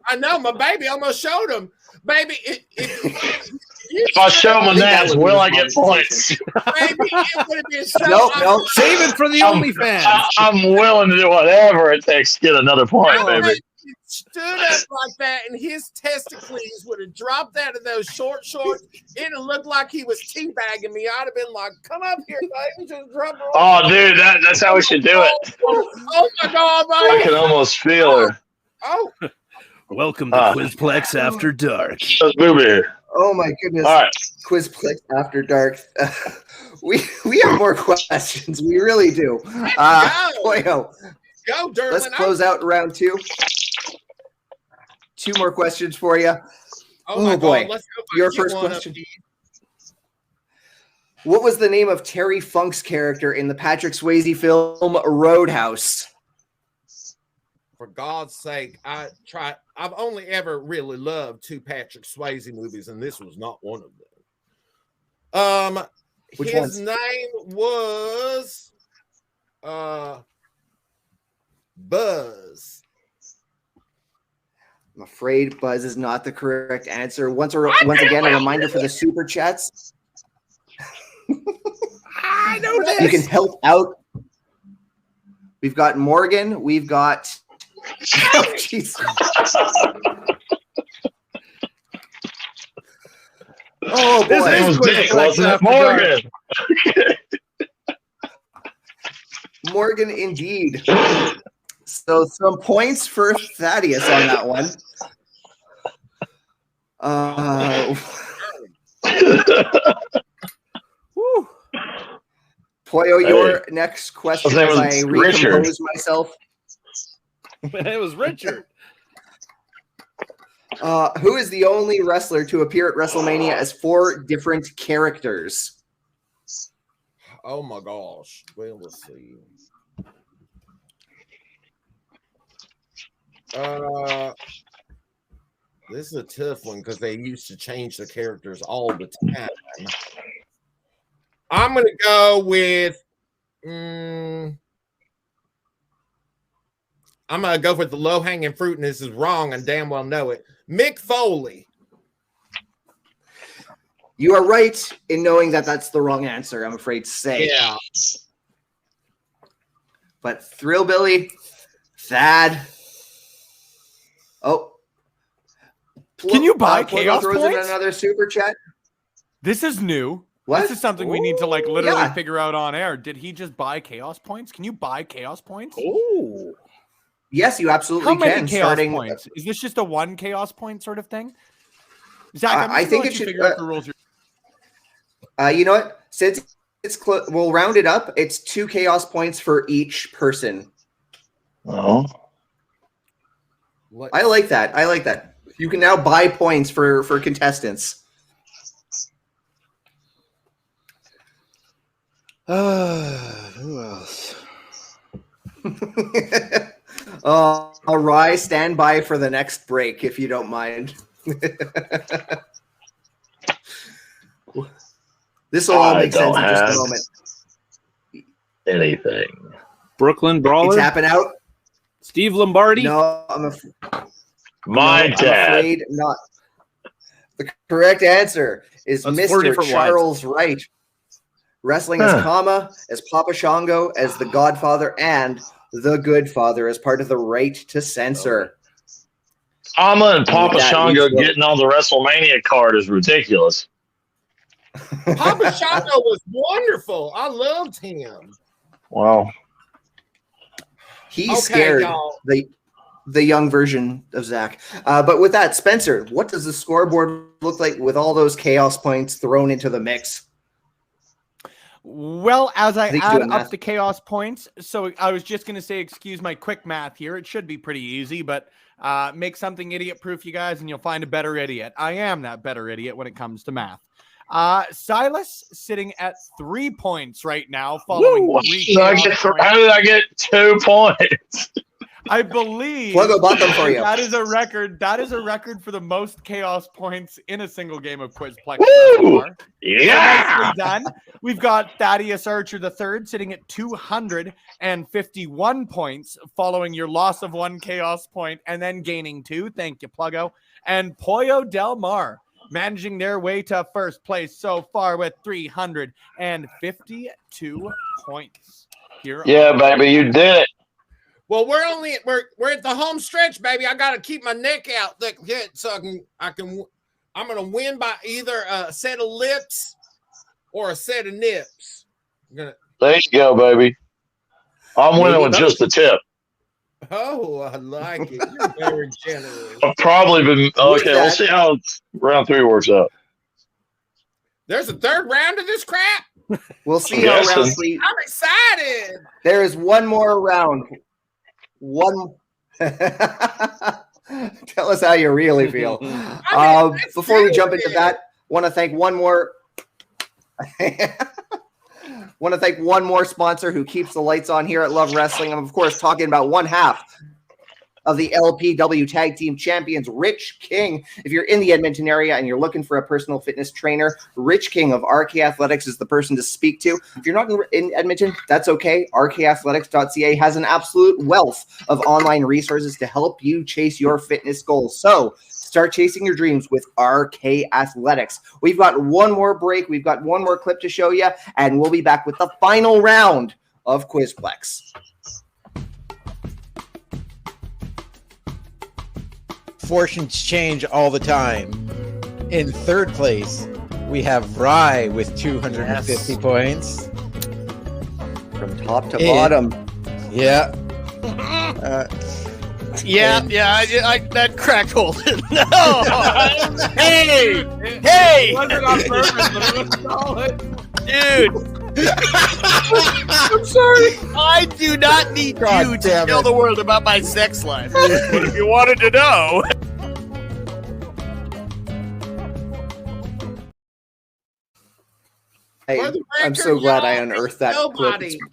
I know my baby almost showed him. Baby, If I show my nads, will I get points? baby, it would have been so. No. save it for the OnlyFans. I'm willing to do whatever it takes to get another point, baby. He stood up like that, and his testicles would have dropped out of those short shorts. It'd have looked like he was teabagging me. I'd have been like, "Come up here, baby, just drop her." Oh, dude, that's how we should do it. Oh my God, I baby! can almost feel her. Oh, Welcome to Quizplex After Dark. Let's move here. Oh my goodness. All right. Quizplex After Dark. We have more questions. We really do. go, Derlin. Let's close out round 2. 2 more questions for you. Oh my boy. God, let's go back. Your You first wanna question. be- What was the name of Terry Funk's character in the Patrick Swayze film Roadhouse? For God's sake, I've only ever really loved 2 Patrick Swayze movies, and this was not one of them. Which his ones? name was Buzz. I'm afraid Buzz is not the correct answer. Once again, a reminder for the super chats. I know this. You can help out. We've got Morgan. We've got. Oh, jeez. Oh boy. His name was Dick, wasn't it? Morgan. Morgan, indeed. So some points for Thaddeus on that one. Pollo, your next question His name as was I Richard. recompose myself. It was Richard. Who is the only wrestler to appear at WrestleMania as 4 different characters? Oh my gosh. Well, let's see. This is a tough one because they used to change the characters all the time. I'm gonna go with I'm gonna go with the low-hanging fruit, and this is wrong, and damn well know it. Mick Foley. You are right in knowing that that's the wrong answer, I'm afraid to say. Yeah. But Thrillbilly, Thad. Oh. Can you buy Pluto chaos throws in points? another super chat. This is new. What? This is something we need to like literally yeah. figure out on air. Did he just buy chaos points? Can you buy chaos points? Oh. Yes, you absolutely How many can. chaos Starting, points? Is this just a 1 chaos point sort of thing? Zach, I think it should. figure out the rules. You know what? Since it's we'll round it up. It's 2 chaos points for each person. Oh. I like that. I like that. You can now buy points for contestants. Who else? Rai, stand by for the next break if you don't mind. This will all make sense in just a moment. Anything. Brooklyn Brawler. It's tapping out. Steve Lombardi. No, My dad. I'm afraid not. The correct answer is That's 4 Mr. different Charles Wright. Wrestling as Kama, as Papa Shango, as the Godfather, and the Good Father as part of the Right to Censor. Kama and Papa that Shango means- getting on the WrestleMania card is ridiculous. Papa Shango was wonderful. I loved him. Wow. He Okay, scared y'all. the young version of Zach. But with that, Spencer, what does the scoreboard look like with all those chaos points thrown into the mix? Well, as I think add doing up math. the chaos points, so I was just going to say, excuse my quick math here. It should be pretty easy, but make something idiot-proof, you guys, and you'll find a better idiot. I am that better idiot when it comes to math. Silas sitting at 3 points right now, following Woo! 3 How chaos did points. I get 2 points? I believe Pluggo bought them for you. that is a record. That is a record for the most chaos points in a single game of Quizplex. Woo! So Yeah. nicely done. We've got Thaddeus Archer III sitting at 251 points, following your loss of 1 chaos point and then gaining 2. Thank you, Pluggo. And Pollo del Mar managing their way to first place so far with 352 points. Yeah, baby, you did it. Well, we're at the home stretch, baby. I gotta keep my neck out so I'm gonna win by either a set of lips or a set of nips. There you go, baby. I'm winning with just the tip. Oh, I like it. You're very generous. I've probably been okay. We'll see how round 3 works out. There's a third round of this crap. We'll see how round 3. I'm excited. There is one more round. Tell us how you really feel. Before we jump into that, want to thank one more sponsor who keeps the lights on here at Love Wrestling. I'm of course talking about one half of the LPW Tag Team Champions, Rich King. If you're in the Edmonton area and you're looking for a personal fitness trainer, Rich King of RK Athletics is the person to speak to. If you're not in Edmonton, that's okay. RKathletics.ca has an absolute wealth of online resources to help you chase your fitness goals. So start chasing your dreams with RK Athletics. We've got one more break. We've got one more clip to show you, and we'll be back with the final round of Quizplex. Fortunes change all the time. In third place, we have Rye with 250 points. From top to bottom. Yeah. I that crack hole. No. Hey. It wasn't on purpose, but it was solid. Dude. I'm sorry. I do not need you to tell the world about my sex life. But if you wanted to know. Hey, I'm so glad I unearthed that.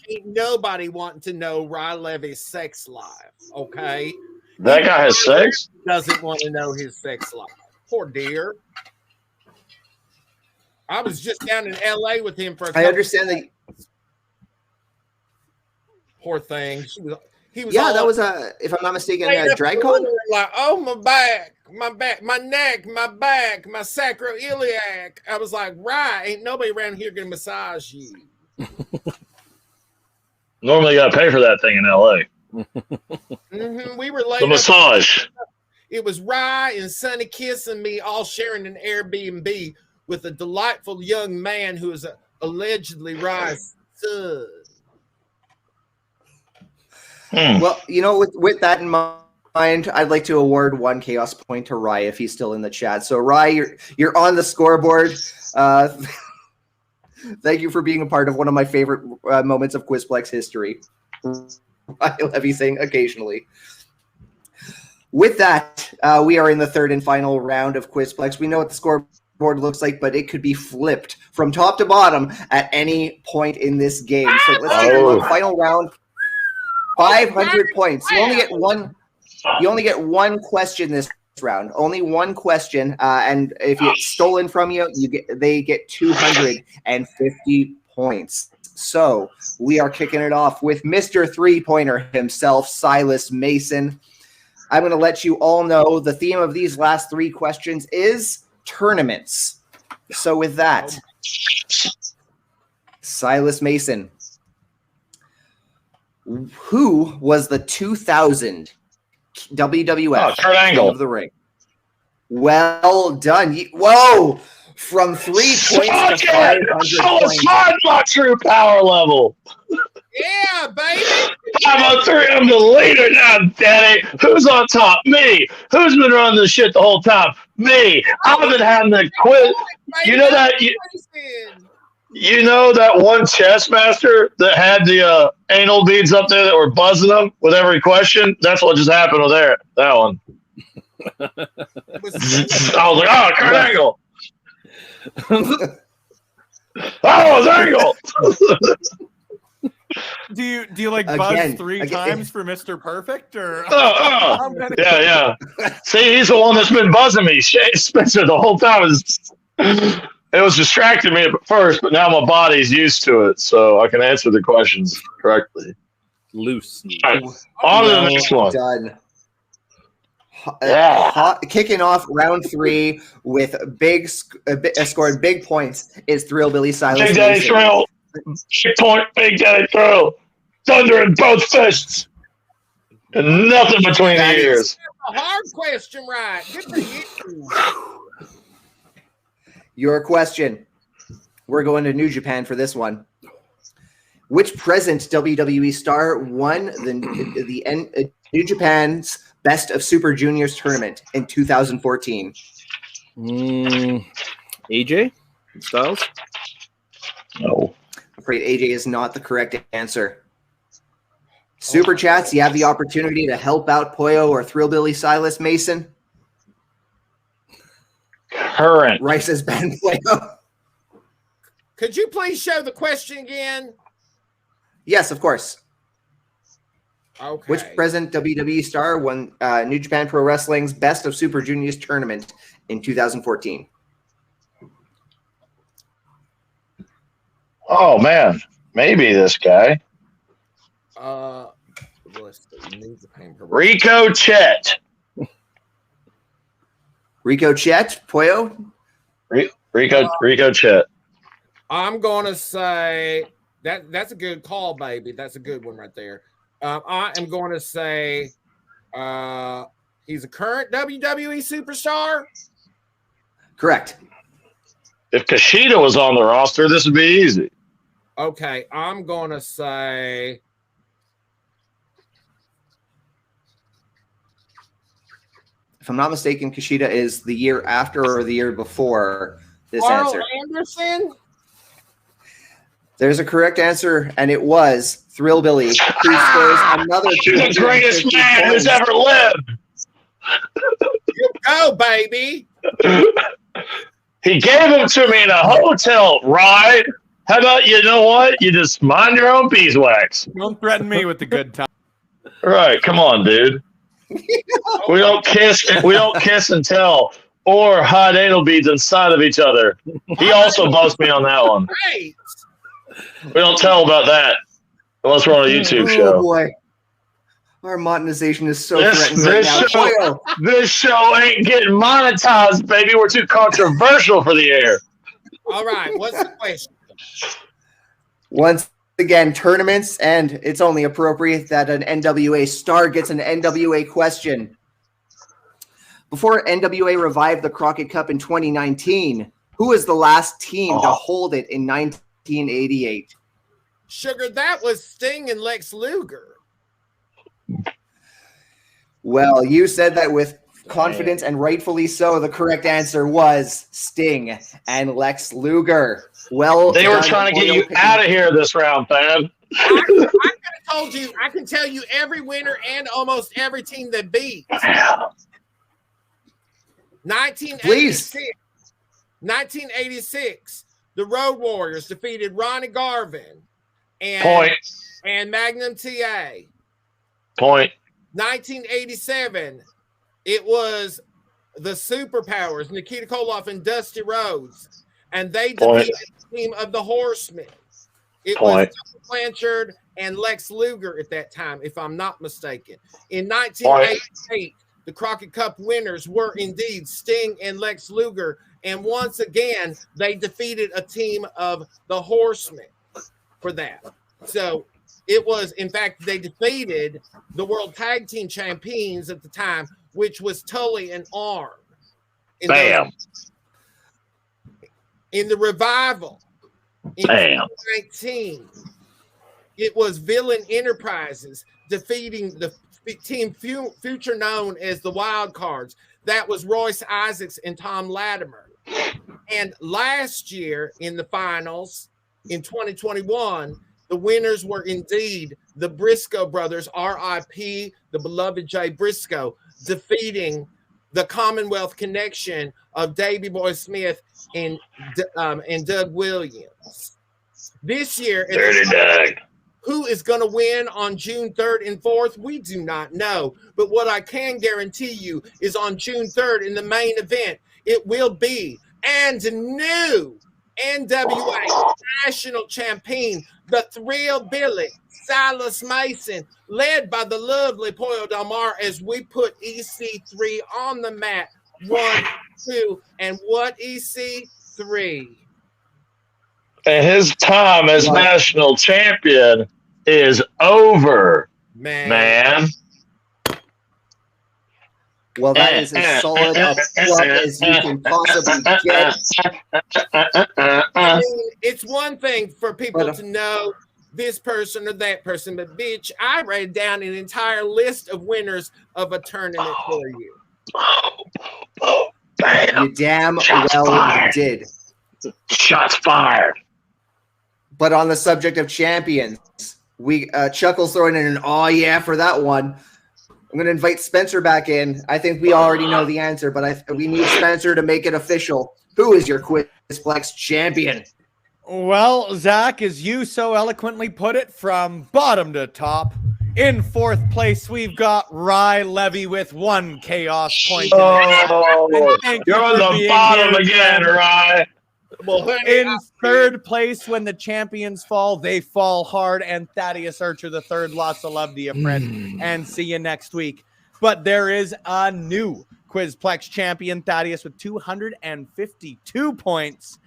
Ain't nobody wanting to know Rye Levy's sex life, okay? That guy has sex? Doesn't want to know his sex life. Poor dear. I was just down in LA with him for a couple I understand that. Poor thing. He was that was if I'm not mistaken, a drag con. Like, oh, my back, my neck, my back, my sacroiliac. I was like, right, ain't nobody around here gonna massage you. Normally, you gotta pay for that thing in LA. We were late. The massage. It was Rye and Sonny Kiss and me all sharing an Airbnb with a delightful young man who is allegedly Rye's son. Well, with that in mind, I'd like to award 1 chaos point to Rye if he's still in the chat. So Rye, you're on the scoreboard. Thank you for being a part of one of my favorite moments of Quizplex history. Rye Levy saying occasionally. With that, we are in the third and final round of Quizplex. We know what the scoreboard looks like, but it could be flipped from top to bottom at any point in this game. So let's take a look. Final round. 500 points. You only get one question this round. Only one question, and if it's stolen from you, they get 250 points. So we are kicking it off with Mr. 3-pointer himself, Silas Mason. I'm going to let you all know the theme of these last 3 questions is tournaments. So with that, Silas Mason. Who was the 2000 WWF King of the Ring? Well done. Whoa! From 3 points to 500 points. My true power level. Yeah, baby. I'm a 3. I'm the leader now, Daddy. Who's on top? Me. Who's been running this shit the whole time? Me. I've been having the quiz. You know that. You know that one chess master that had the anal beads up there that were buzzing them with every question? That's what just happened with that one. I was like, oh, Kurt Angle. Oh, it's Angle. Do you like buzz three times for Mr. Perfect or? Yeah. See, he's the one that's been buzzing me, Spencer, the whole time. It was distracting me at first, but now my body's used to it, so I can answer the questions correctly. Loose. Right. On to the next one. Done. Yeah. Kicking off round 3 with scored big points is Thrillbilly Silas. Big Daddy Thrill. Big point, Big Daddy Thrill. Thunder in both fists. And nothing between the ears. A hard question, right? Good for you. Your question. We're going to New Japan for this one. Which present WWE star won the New Japan's Best of Super Juniors tournament in 2014? AJ Styles? No. I'm afraid AJ is not the correct answer. Super chats, you have the opportunity to help out Pollo or Thrillbilly Silas. Mason? Current. Rice has been Pollo. Could you please show the question again? Yes, of course. Okay. Which present WWE star won New Japan Pro Wrestling's Best of Super Juniors tournament in 2014? Oh, man. Maybe this guy. Let's see. New Japan Pro Rico Chet. Rico Chet, Pollo? Rico Chet. I'm going to say that's a good call, baby. That's a good one right there. I am going to say he's a current WWE superstar. Correct. If Kushida was on the roster, this would be easy. Okay, I'm going to say If I'm not mistaken, Kushida is the year after or the year before this Carl answer. Anderson. There's a correct answer, and it was Thrillbilly, who scores another The greatest man who's ever lived. You go, baby. He gave him to me in a hotel ride. How about, you know what? You just mind your own beeswax. Don't threaten me with the good time. Right, come on, dude. We don't kiss and tell or hide anal beads inside of each other. He also buzzed me on that one. Great. We don't tell about that unless we're on a YouTube show. Oh boy. Our monetization is so threatened right now. This show ain't getting monetized, baby. We're too controversial for the air. All right, what's the question? Once again, tournaments, and it's only appropriate that an NWA star gets an NWA question. Before NWA revived the Crockett Cup in 2019, who was the last team to hold it in 1988? Sugar, that was Sting and Lex Luger. Well, you said that with confidence, and rightfully so. The correct answer was Sting and Lex Luger. Well, they were trying to get you out of here this round, fam. I could have told you. I can tell you every winner and almost every team that beat. 1986. The Road Warriors defeated Ronnie Garvin and Magnum TA. Point. 1987. It was the Superpowers, Nikita Koloff and Dusty Rhodes, and they defeated the team of the Horsemen. It was Tom Blanchard and Lex Luger at that time, if I'm not mistaken. In 1988, the Crockett Cup winners were indeed Sting and Lex Luger, and once again, they defeated a team of the Horsemen for that. So it was, in fact, they defeated the World Tag Team Champions at the time, which was Tully and Arn. Bam. In the Revival, in 2019, it was Villain Enterprises defeating the team future known as the Wild Cards. That was Royce Isaacs and Tom Latimer. And last year in the finals, in 2021, the winners were indeed the Briscoe brothers, R.I.P., the beloved Jay Briscoe, defeating the Commonwealth Connection of Davey Boy Smith and Doug Williams. This year, Who is going to win on June 3rd and 4th? We do not know. But what I can guarantee you is on June 3rd in the main event, it will be and new NWA national champion, the Thrillbilly, Silas Mason, led by the lovely Pollo del Mar as we put EC3 on the mat. 1, 2, and what EC3? And his time as national champion is over, man. Well, that is as solid a plug as you can possibly get. I mean, it's one thing for people to know this person or that person, but bitch, I read down an entire list of winners of a tournament for you. Bam. You damn Shots well fired. did. Shots fired. But on the subject of champions, we Chuckle's throwing in an "oh yeah" for that one. I'm going to invite Spencer back in. I think we already know the answer, but we need Spencer to make it official. Who is your Quizplex champion? Well, Zach, as you so eloquently put it, from bottom to top, in fourth place, we've got Rye Levy with 1 chaos point. Oh, you're on the bottom again, Rye. Well, honey, in third place, when the champions fall, they fall hard. And Thaddeus Archer the third, lots of love to you, friend, and see you next week. But there is a new Quizplex champion, Thaddeus, with 252 points.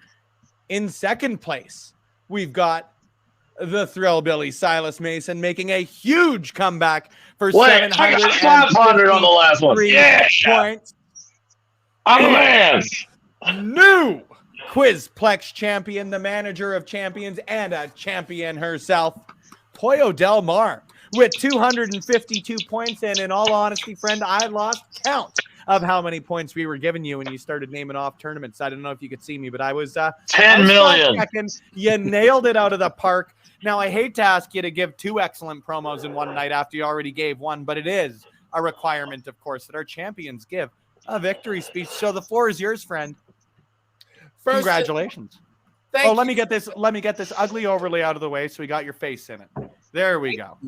In second place, we've got the Thrillbilly, Silas Mason, making a huge comeback for 500 on the last one. Yeah, points. I'm a man. New Quizplex champion, the manager of champions and a champion herself, Pollo del Mar, with 252 points. And in all honesty, friend, I lost count of how many points we were giving you when you started naming off tournaments. I don't know if you could see me, but I was 10 million. You nailed it out of the park. Now, I hate to ask you to give 2 excellent promos in one night after you already gave one, but it is a requirement, of course, that our champions give a victory speech. So the floor is yours, friend. First, congratulations. Let me get this ugly overlay out of the way so we got your face in it. There we go.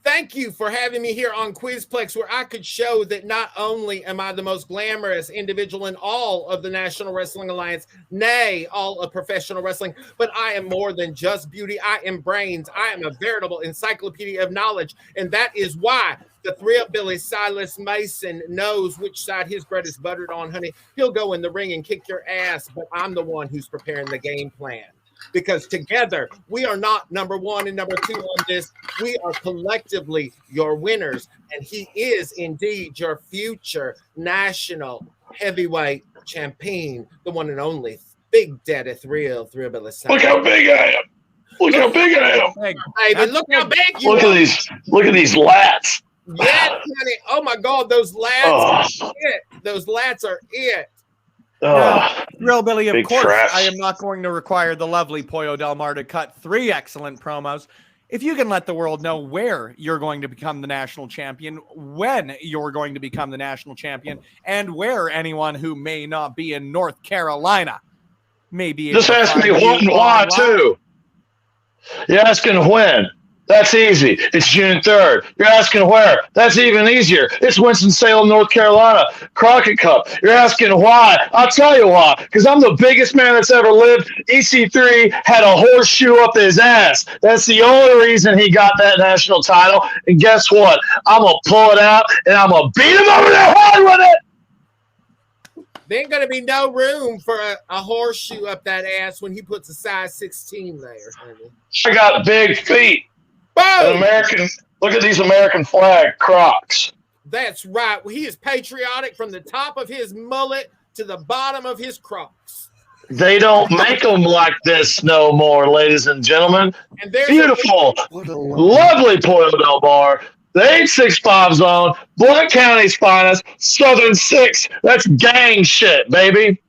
Thank you for having me here on Quizplex, where I could show that not only am I the most glamorous individual in all of the National Wrestling Alliance, nay, all of professional wrestling, but I am more than just beauty. I am brains. I am a veritable encyclopedia of knowledge, and that is why the Thrillbilly Silas Mason knows which side his bread is buttered on, honey. He'll go in the ring and kick your ass, but I'm the one who's preparing the game plan. Because together, we are not number 1 and number 2 on this. We are collectively your winners. And he is indeed your future national heavyweight champion, the one and only Big Daddy Thrillbilly. Look how big I am. Look how big I am. Baby, look how big you are. Look at these lats. Yes, honey. Oh my God, those lats are it. Those lats are it. Thrillbilly, of course, trash. I am not going to require the lovely Pollo del Mar to cut 3 excellent promos. If you can let the world know where you're going to become the national champion, when you're going to become the national champion, and where anyone who may not be in North Carolina may be. Just ask me what and why, too. You're asking when. That's easy. It's June 3rd. You're asking where? That's even easier. It's Winston-Salem, North Carolina, Crockett Cup. You're asking why? I'll tell you why. Because I'm the biggest man that's ever lived. EC3 had a horseshoe up his ass. That's the only reason he got that national title. And guess what? I'm going to pull it out, and I'm going to beat him over the head with it. There ain't going to be no room for a horseshoe up that ass when he puts a size 16 there, honey. I got big feet. Boom! Look at these American flag Crocs. That's right. He is patriotic from the top of his mullet to the bottom of his Crocs. They don't make them like this no more, ladies and gentlemen. And there's beautiful, lovely Pollo del Mar. The 865 zone, Blount County's finest, Southern 6. That's gang shit, baby.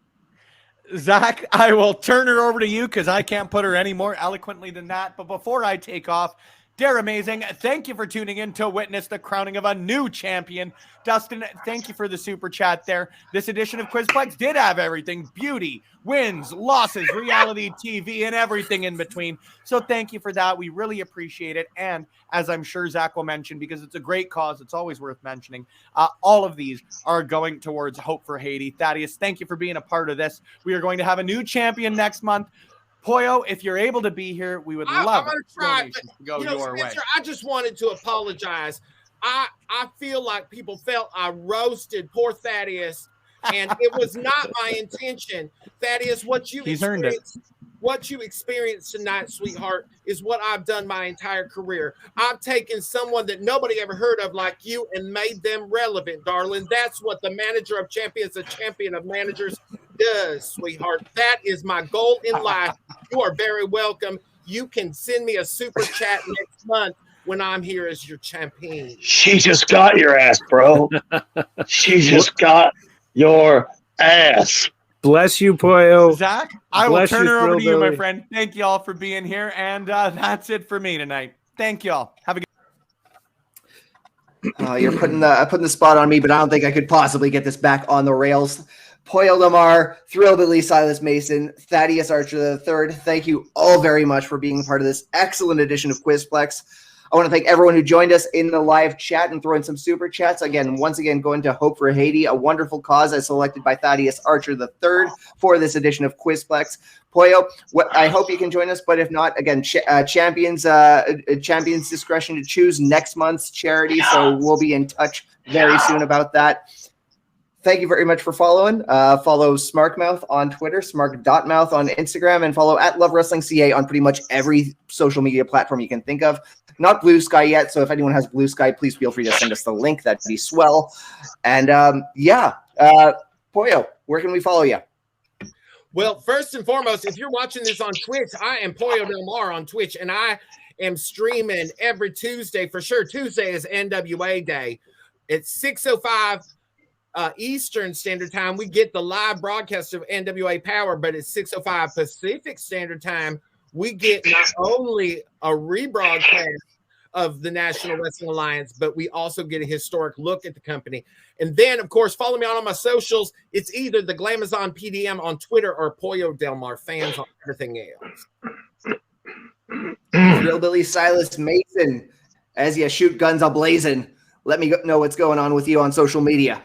Zach, I will turn her over to you because I can't put her any more eloquently than that. But before I take off, Dare Amazing, thank you for tuning in to witness the crowning of a new champion. Dustin, thank you for the super chat there. This edition of Quizplex did have everything: beauty, wins, losses, reality TV, and everything in between. So thank you for that. We really appreciate it. And as I'm sure Zach will mention, because it's a great cause, it's always worth mentioning, all of these are going towards Hope for Haiti. Thaddeus, thank you for being a part of this. We are going to have a new champion next month. Pollo, if you're able to be here, we would love donations to go your way. I just wanted to apologize. I feel like people felt I roasted poor Thaddeus, and it was not my intention. Thaddeus, what you experienced tonight, sweetheart, is what I've done my entire career. I've taken someone that nobody ever heard of like you and made them relevant, darling. That's what the manager of champions, the champion of managers, does, sweetheart. That is my goal in life. You are very welcome. You can send me a super chat next month when I'm here as your champion. She just got your ass, bro. She just got your ass. Bless you, Pollo. Zach, I will turn her over to you, my friend. Thank you all for being here. And that's it for me tonight. Thank you all. Have a good You're putting the spot on me, but I don't think I could possibly get this back on the rails. Pollo del Mar, Thrillbilly, Silas Mason, Thaddeus Archer III, thank you all very much for being part of this excellent edition of Quizplex. I want to thank everyone who joined us in the live chat and throw in some super chats. Once again, going to Hope for Haiti, a wonderful cause as selected by Thaddeus Archer III for this edition of Quizplex. Pollo, I hope you can join us, but if not, again, champions discretion to choose next month's charity, so we'll be in touch very soon about that. Thank you very much for following. Follow Smarkmouth on Twitter, Smark.mouth on Instagram, and follow at Love Wrestling CA on pretty much every social media platform you can think of. Not Blue Sky yet, so if anyone has Blue Sky, please feel free to send us the link. That'd be swell. And Pollo, where can we follow you? Well, first and foremost, if you're watching this on Twitch, I am Pollo del Mar on Twitch, and I am streaming every Tuesday for sure. Tuesday is NWA Day. It's 6:05 Eastern Standard Time. We get the live broadcast of NWA Power, but it's 6:05 Pacific Standard Time. We get not only a rebroadcast of the National Wrestling Alliance, but we also get a historic look at the company. And then, of course, follow me on all my socials. It's either the Glamazon PDM on Twitter or Pollo del Mar fans on everything else. Thrillbilly Silas Mason, as you shoot guns a-blazing, let me know what's going on with you on social media.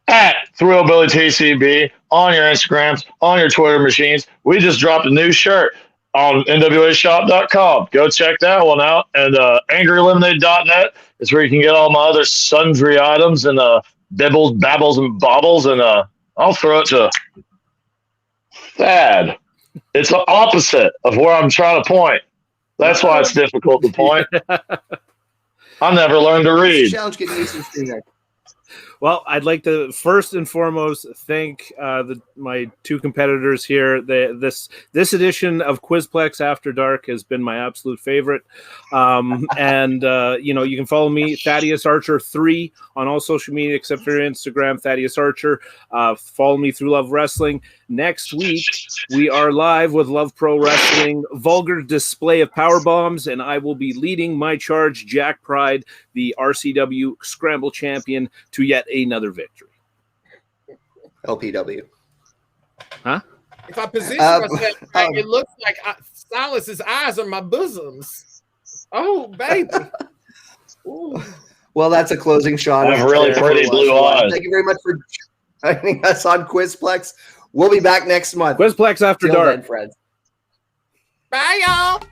At Thrillbilly TCB on your Instagrams, on your Twitter machines. We just dropped a new shirt on nwashop.com. Go check that one out. And angrylemonade.net is where you can get all my other sundry items and bibbles, babbles, and bobbles. And I'll throw it to Thad. It's the opposite of where I'm trying to point. That's why it's difficult to point. I never learned to read. Challenge getting used to seeing that. Well, I'd like to first and foremost thank my two competitors here. This edition of Quizplex After Dark has been my absolute favorite. You can follow me, Thaddeus Archer 3, on all social media except for Instagram, Thaddeus Archer. Follow me through Love Wrestling. Next week, we are live with Love Pro Wrestling, vulgar display of power bombs, and I will be leading my charge, Jack Pride, the RCW Scramble Champion, to yet another victory. LPW. Huh? If I position myself, it looks like Silas's eyes on my bosoms. Oh, baby. Ooh. Well, that's a closing shot. I have really pretty blue eyes. Thank you very much for joining us on Quizplex. We'll be back next month. Quizplex After Dark. Then, friends. Bye, y'all.